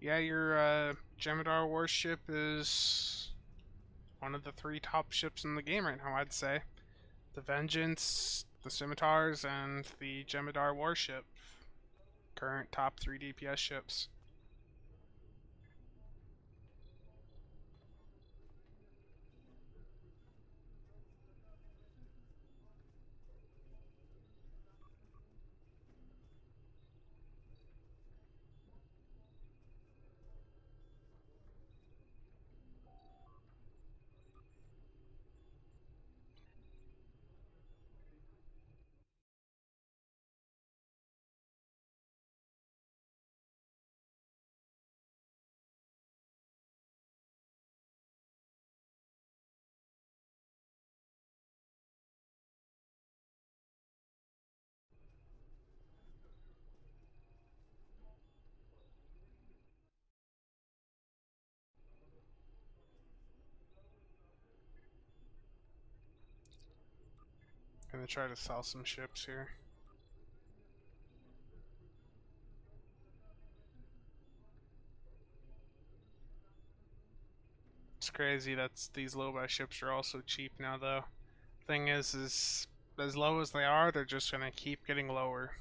Yeah, your Jem'Hadar warship is one of the 3 top ships in the game right now, I'd say. The Vengeance, the Scimitars, and the Jem'Hadar warship. Current top 3 DPS ships. Gonna try to sell some ships here. It's crazy that these low-buy ships are also cheap now, though. Thing is as low as they are, they're just gonna keep getting lower.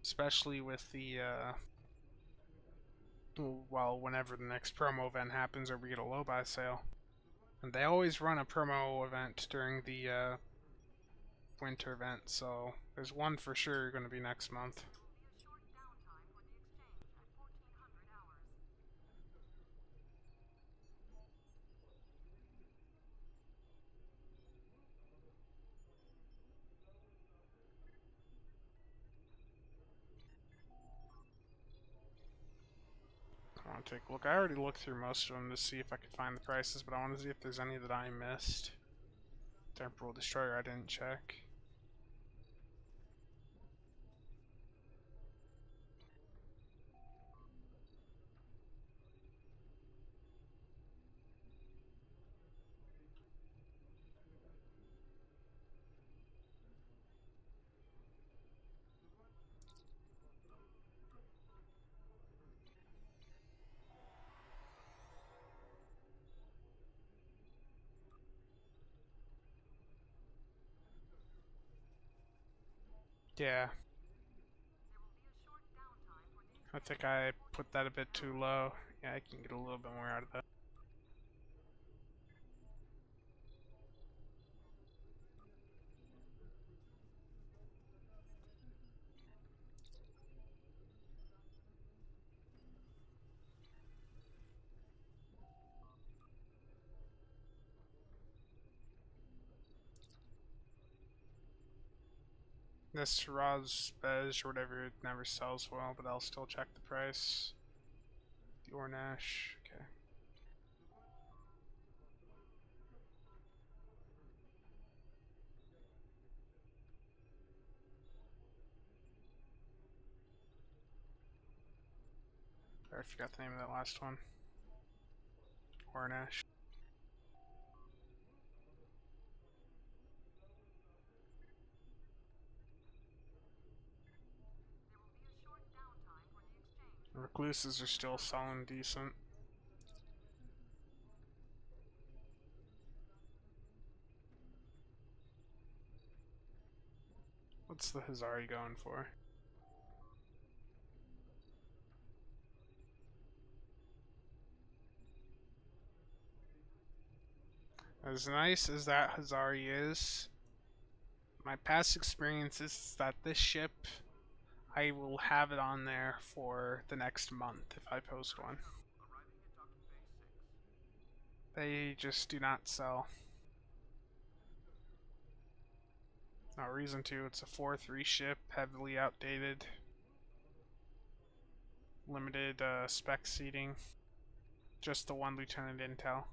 Especially with the, well, whenever the next promo event happens or we get a low-buy sale. And they always run a promo event during the, winter event, so there's one for sure gonna be next month. I want to take a look. I already looked through most of them to see if I could find the prices, but I want to see if there's any that I missed. Temporal Destroyer I didn't check. Yeah. I think I put that a bit too low. Yeah, I can get a little bit more out of that. This Rozbej or whatever, it never sells well, but I'll still check the price. The Ornash, okay. I forgot the name of that last one. Ornash. Recluses are still selling decent. What's the Hazari going for? As nice as that Hazari is, my past experience is that this ship, I will have it on there for the next month if I post one. They just do not sell. No reason to. It's a 4-3 ship, heavily outdated. Limited spec seating. Just the one lieutenant intel.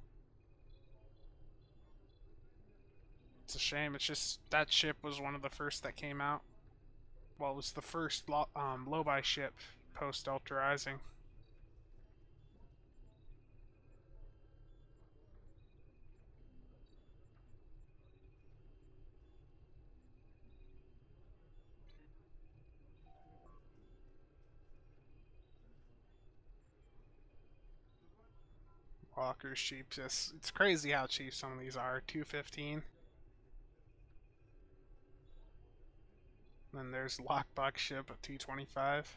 It's a shame. It's just that ship was one of the first that came out. Well, it was the first low-buy ship post Ultra Rising. Walker's cheap. Just it's crazy how cheap some of these are. 215. Then there's Lockbox ship at 225.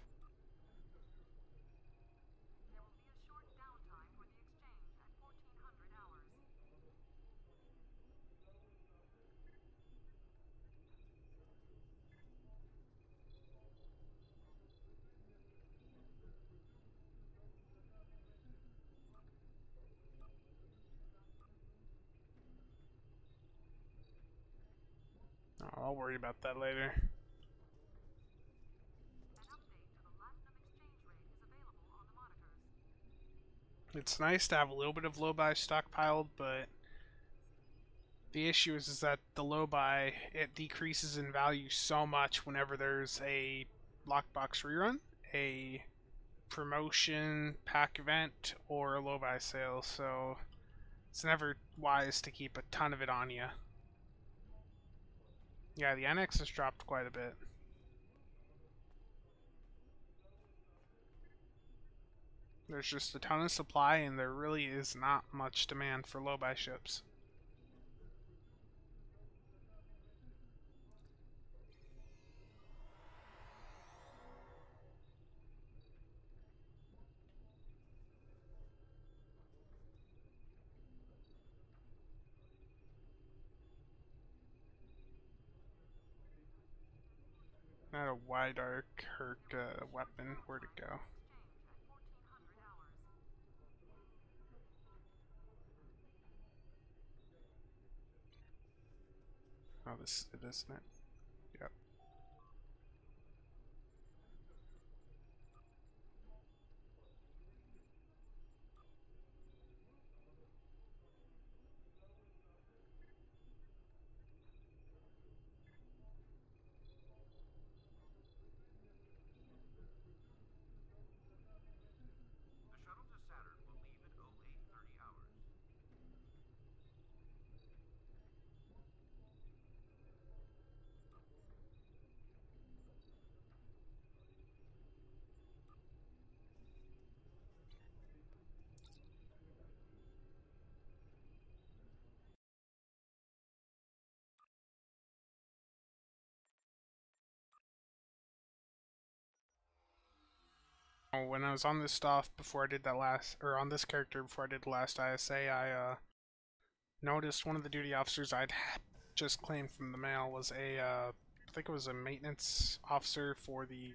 Oh, I'll worry about that later. It's nice to have a little bit of low buy stockpiled, but the issue is that the low buy, it decreases in value so much whenever there's a lockbox rerun, a promotion, pack event, or a low buy sale, so it's never wise to keep a ton of it on you. Yeah, the NX has dropped quite a bit. There's just a ton of supply, and there really is not much demand for low buy ships. Not a wide arc Hur'q weapon. Where'd it go? Oh, this is it, isn't it? Yep. Oh, when I was on this stuff before I did that last, or on this character before I did the last ISA, I noticed one of the duty officers I'd just claimed from the mail was I think it was a maintenance officer for the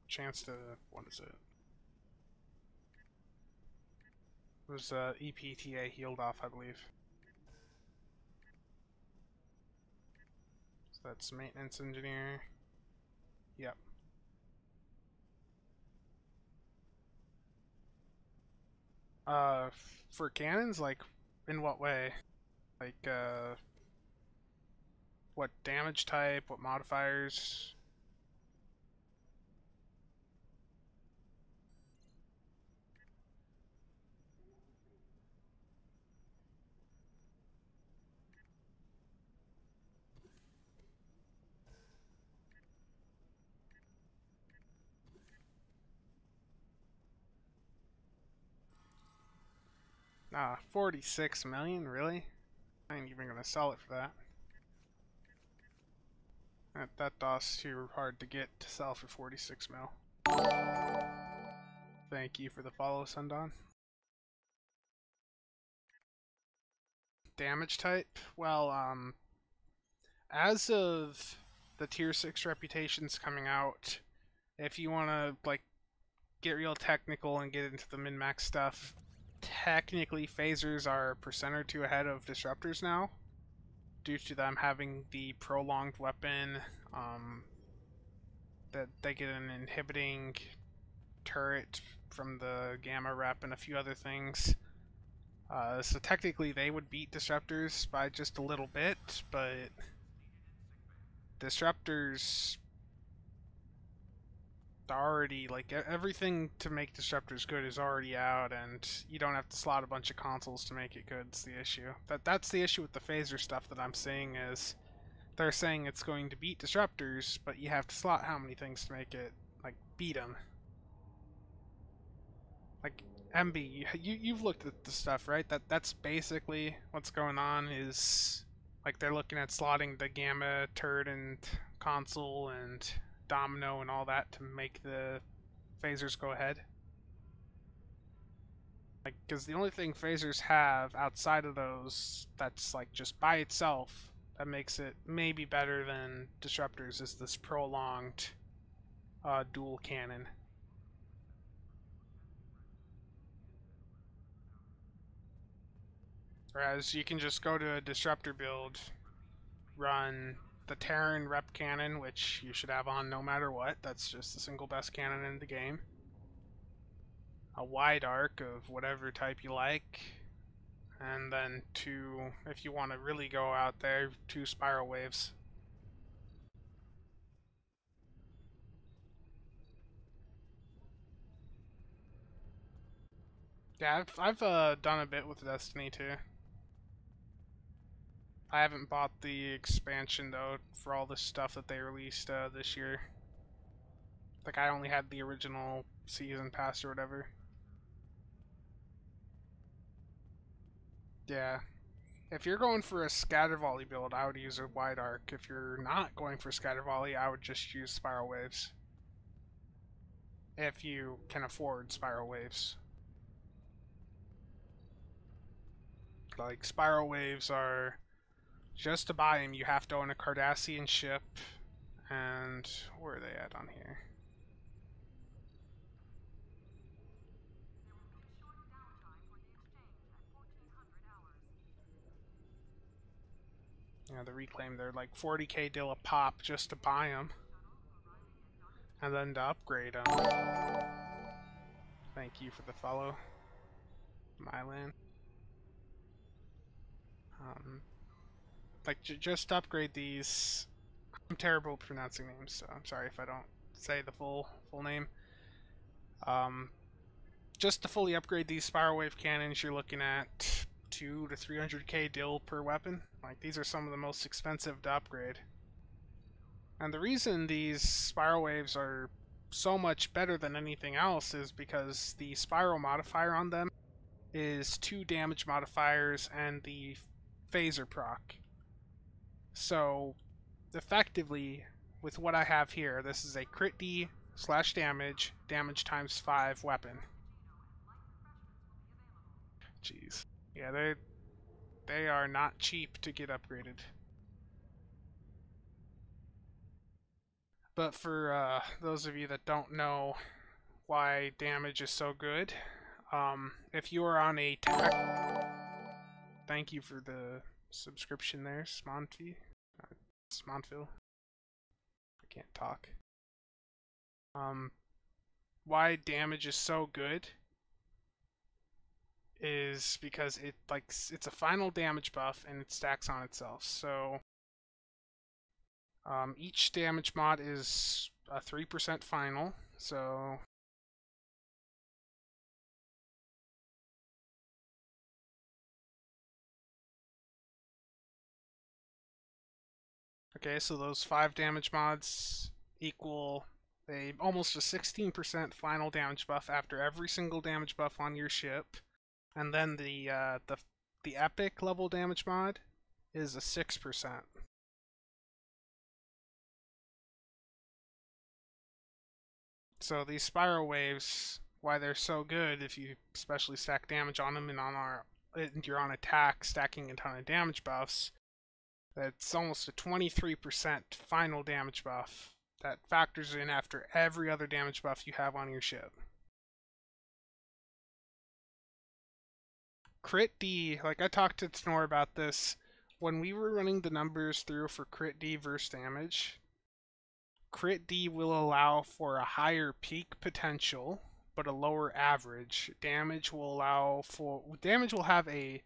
chance to, what is it? It was EPTA healed off, I believe. So that's maintenance engineer. Yep. For cannons, like, in what way? Like, what damage type, what modifiers? 46 million, really? I ain't even gonna sell it for that. That DOS's too hard to get to sell for 46 mil. Thank you for the follow, Sundawn. Damage type? Well, as of the tier 6 reputations coming out, if you wanna, like, get real technical and get into the min-max stuff, technically phasers are a percent or two ahead of disruptors now, due to them having the prolonged weapon, that they get an inhibiting turret from the gamma rep and a few other things. So technically they would beat disruptors by just a little bit, but disruptors already, like, everything to make disruptors good is already out, and you don't have to slot a bunch of consoles to make it good. It's the issue. That's the issue with the phaser stuff that I'm seeing, is they're saying it's going to beat disruptors, but you have to slot how many things to make it, like, beat them. Like, MB, you've looked at the stuff, right? That's basically what's going on, is like they're looking at slotting the gamma turret and console and domino and all that to make the phasers go ahead. Like, because the only thing phasers have outside of those that's like just by itself that makes it maybe better than disruptors is this prolonged dual cannon. Whereas you can just go to a disruptor build, run the Terran rep cannon, which you should have on no matter what. That's just the single best cannon in the game. A wide arc of whatever type you like. And then two, if you want to really go out there, 2 spiral waves. Yeah, I've done a bit with Destiny too. I haven't bought the expansion though for all the stuff that they released this year. Like, I only had the original season pass or whatever. Yeah. If you're going for a scatter volley build, I would use a wide arc. If you're not going for scatter volley, I would just use spiral waves. If you can afford spiral waves. Like, spiral waves are, just to buy them, you have to own a Cardassian ship. And where are they at on here? Yeah, the reclaim, they're like 40k deal a pop just to buy them. And then to upgrade them. Thank you for the follow, Mylan. Like, just upgrade these. I'm terrible at pronouncing names, so I'm sorry if I don't say the full name. Just to fully upgrade these spiral wave cannons, you're looking at 2 to 300k dill per weapon. Like, these are some of the most expensive to upgrade. And the reason these spiral waves are so much better than anything else is because the spiral modifier on them is 2 damage modifiers and the phaser proc. So, effectively, with what I have here, this is a crit D / damage, damage times 5 weapon. Jeez. Yeah, they are not cheap to get upgraded. But for those of you that don't know why damage is so good, if you are on a thank you for the subscription there, Smontville. I can't talk. Why damage is so good is because it's a final damage buff and it stacks on itself. So each damage mod is a 3% final. So okay, so those 5 damage mods equal almost a 16% final damage buff after every single damage buff on your ship. And then the epic level damage mod is a 6%. So these spiral waves, why they're so good if you especially stack damage on them and you're on attack stacking a ton of damage buffs, that's almost a 23% final damage buff that factors in after every other damage buff you have on your ship. Crit D, like I talked to Snore about this, when we were running the numbers through for crit D versus damage, crit D will allow for a higher peak potential, but a lower average. Damage will have a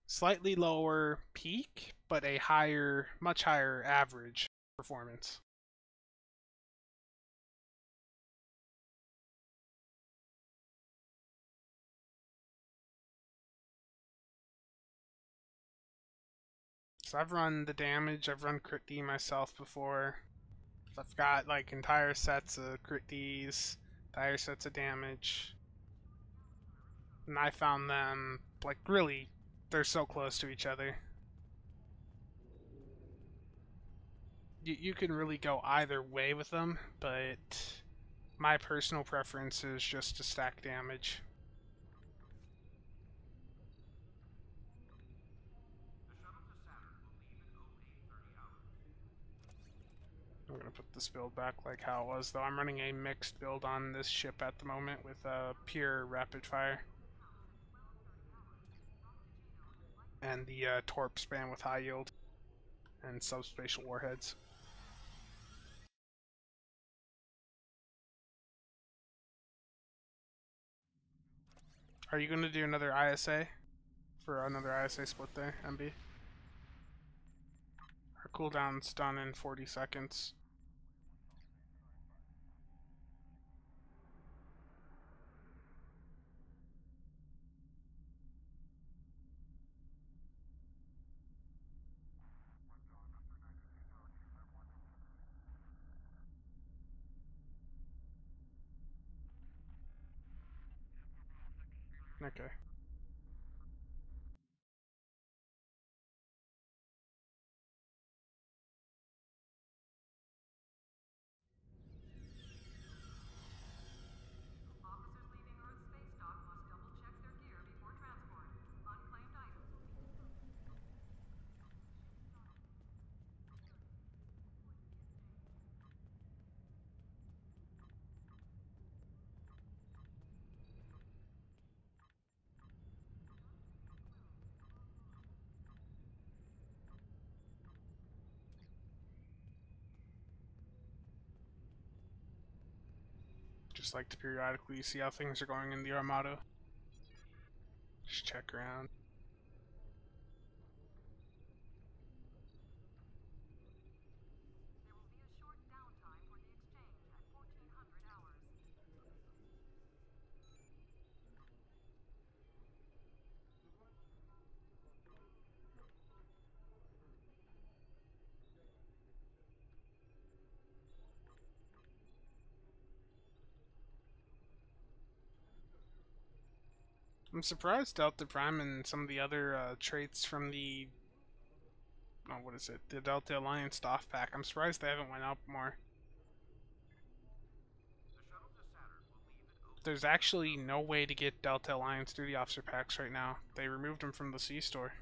slightly lower peak, but a much higher average performance. So I've run the damage, I've run crit D myself before. I've got like entire sets of crit Ds, entire sets of damage. And I found them, like, really, they're so close to each other. You can really go either way with them, but my personal preference is just to stack damage. I'm gonna put this build back like how it was, though. I'm running a mixed build on this ship at the moment with pure rapid fire. And the torp span with high yield and subspatial warheads. Are you going to do another ISA? For another ISA split there, MB? Our cooldown's done in 40 seconds. Okay. Just like to periodically see how things are going in the Armada. Just check around. I'm surprised Delta Prime and some of the other traits from the what is it? The Delta Alliance Doff pack. I'm surprised they haven't went up more. There's actually no way to get Delta Alliance through the officer packs right now. They removed them from the C store.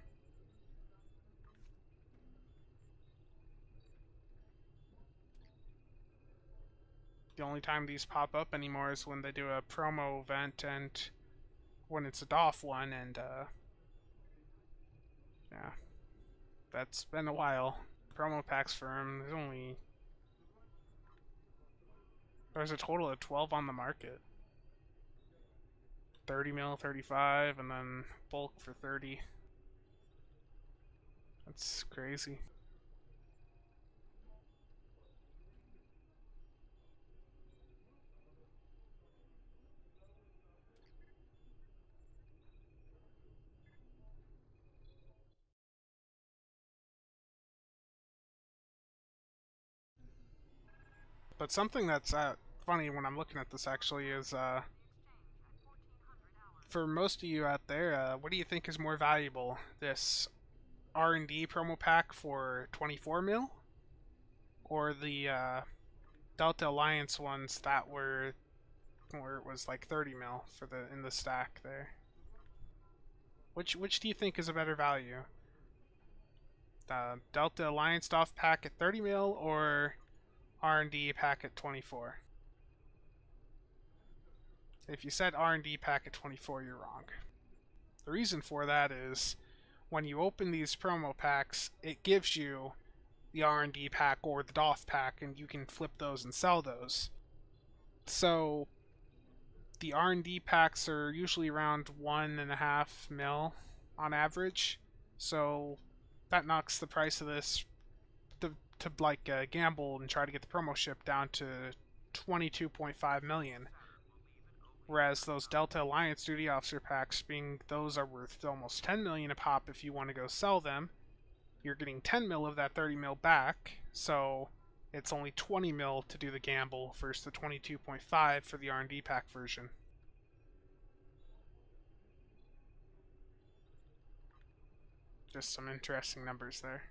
The only time these pop up anymore is when they do a promo event and when it's a Doff one, and yeah, that's been a while. Promo packs for them, there's a total of 12 on the market. 30 mil, 35, and then bulk for 30. That's crazy. But something that's funny when I'm looking at this actually is for most of you out there, what do you think is more valuable? This R&D promo pack for 24 mil, or the Delta Alliance ones that were where it was like 30 mil for the in the stack there? Which do you think is a better value? The Delta Alliance Doff pack at 30 mil or R&D pack at 24? If you said R&D pack at 24, you're wrong. The reason for that is when you open these promo packs, it gives you the R&D pack or the Doff pack, and you can flip those and sell those. So the R&D packs are usually around 1.5 mil on average. So that knocks the price of this to like gamble and try to get the promo ship down to 22.5 million. Whereas those Delta Alliance Duty Officer packs, being those are worth almost 10 million a pop if you want to go sell them, you're getting 10 mil of that 30 mil back, so it's only 20 mil to do the gamble versus the 22.5 for the R&D pack version. Just some interesting numbers there.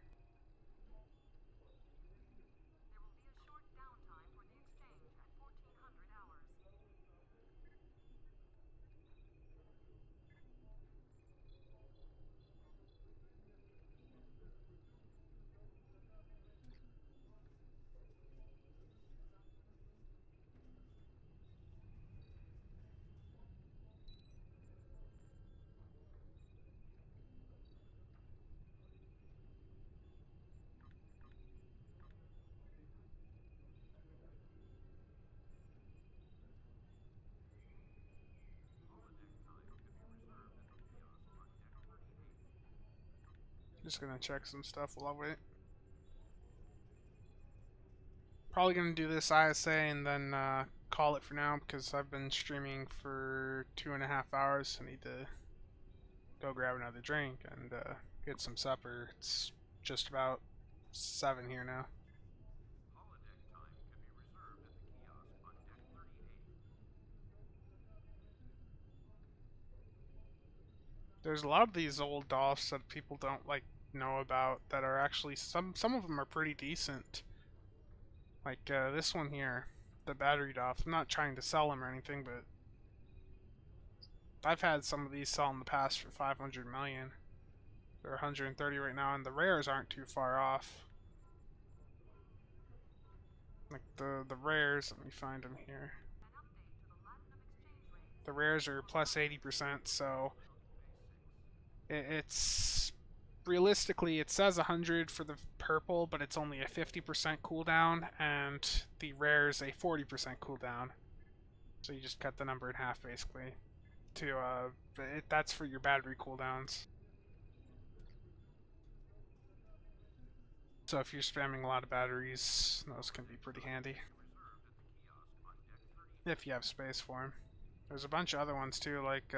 Just gonna check some stuff while I wait. Probably gonna do this ISA and then call it for now because I've been streaming for 2.5 hours. I need to go grab another drink and get some supper. It's just about 7 here now. There's a lot of these old Doffs that people don't like know about that are actually some of them are pretty decent. Like this one here, the battery Doff. I'm not trying to sell them or anything, but I've had some of these sell in the past for 500 million. They're 130 right now, and the rares aren't too far off. Like the rares, let me find them here. The rares are plus 80%, so it's realistically it says 100 for the purple, but it's only a 50% cooldown, and the rare's a 40% cooldown. So you just cut the number in half basically. That's for your battery cooldowns. So if you're spamming a lot of batteries, those can be pretty handy. If you have space for them. There's a bunch of other ones too, like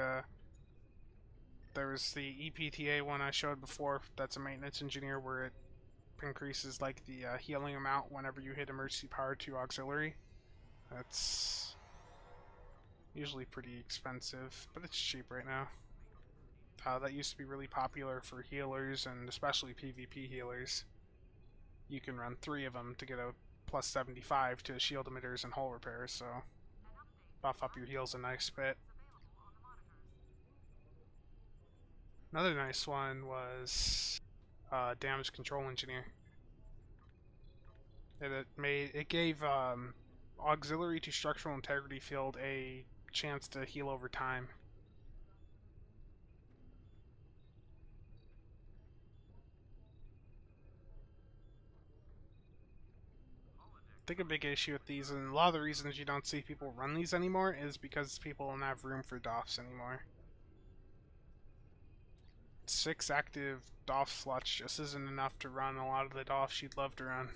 there was the EPTA one I showed before, that's a maintenance engineer, where it increases like the healing amount whenever you hit emergency power 2 auxiliary. That's usually pretty expensive, but it's cheap right now. That used to be really popular for healers, and especially PvP healers. You can run 3 of them to get a plus 75 to shield emitters and hull repairs, so buff up your heals a nice bit. Another nice one was damage control engineer. It gave auxiliary to structural integrity field a chance to heal over time. I think a big issue with these, and a lot of the reasons you don't see people run these anymore, is because people don't have room for Doffs anymore. 6 active Doff slots just isn't enough to run a lot of the Doffs you'd love to run.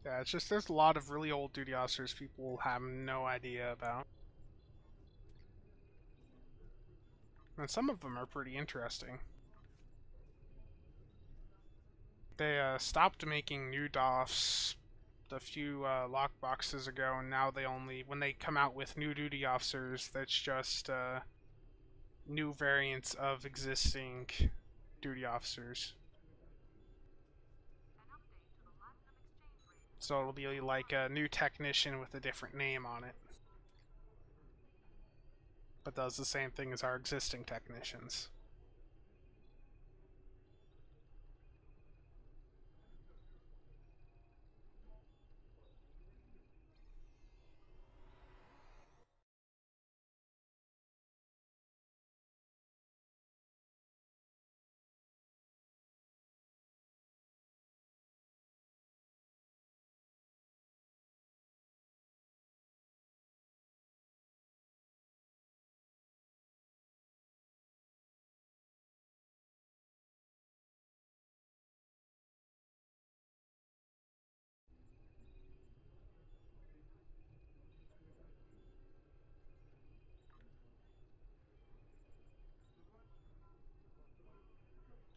Yeah, it's just there's a lot of really old duty officers people have no idea about. And some of them are pretty interesting. They stopped making new Doffs a few lockboxes ago, and now when they come out with new duty officers, that's just new variants of existing duty officers. So it'll be like a new technician with a different name on it, but does the same thing as our existing technicians.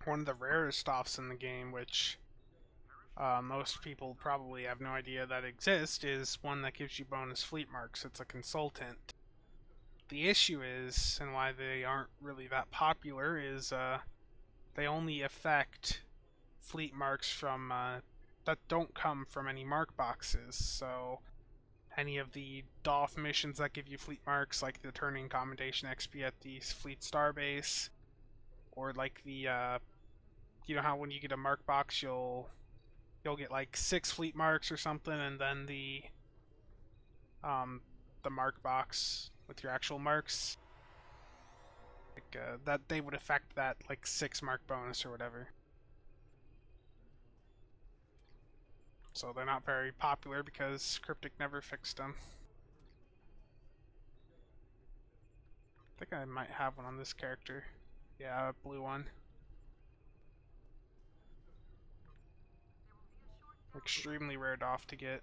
One of the rarest Doffs in the game, which most people probably have no idea that exists, is one that gives you bonus fleet marks. It's a consultant. The issue is, and why they aren't really that popular, is they only affect fleet marks from that don't come from any mark boxes. So any of the Doff missions that give you fleet marks, like the turning commendation XP at the fleet starbase, or like the you know how when you get a mark box you'll get like 6 fleet marks or something, and then the mark box with your actual marks, like that they would affect that like 6 mark bonus or whatever. So they're not very popular because Cryptic never fixed them. I think I might have one on this character. Yeah, a blue one. Extremely rare Doff to get.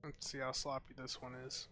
Let's see how sloppy this one is.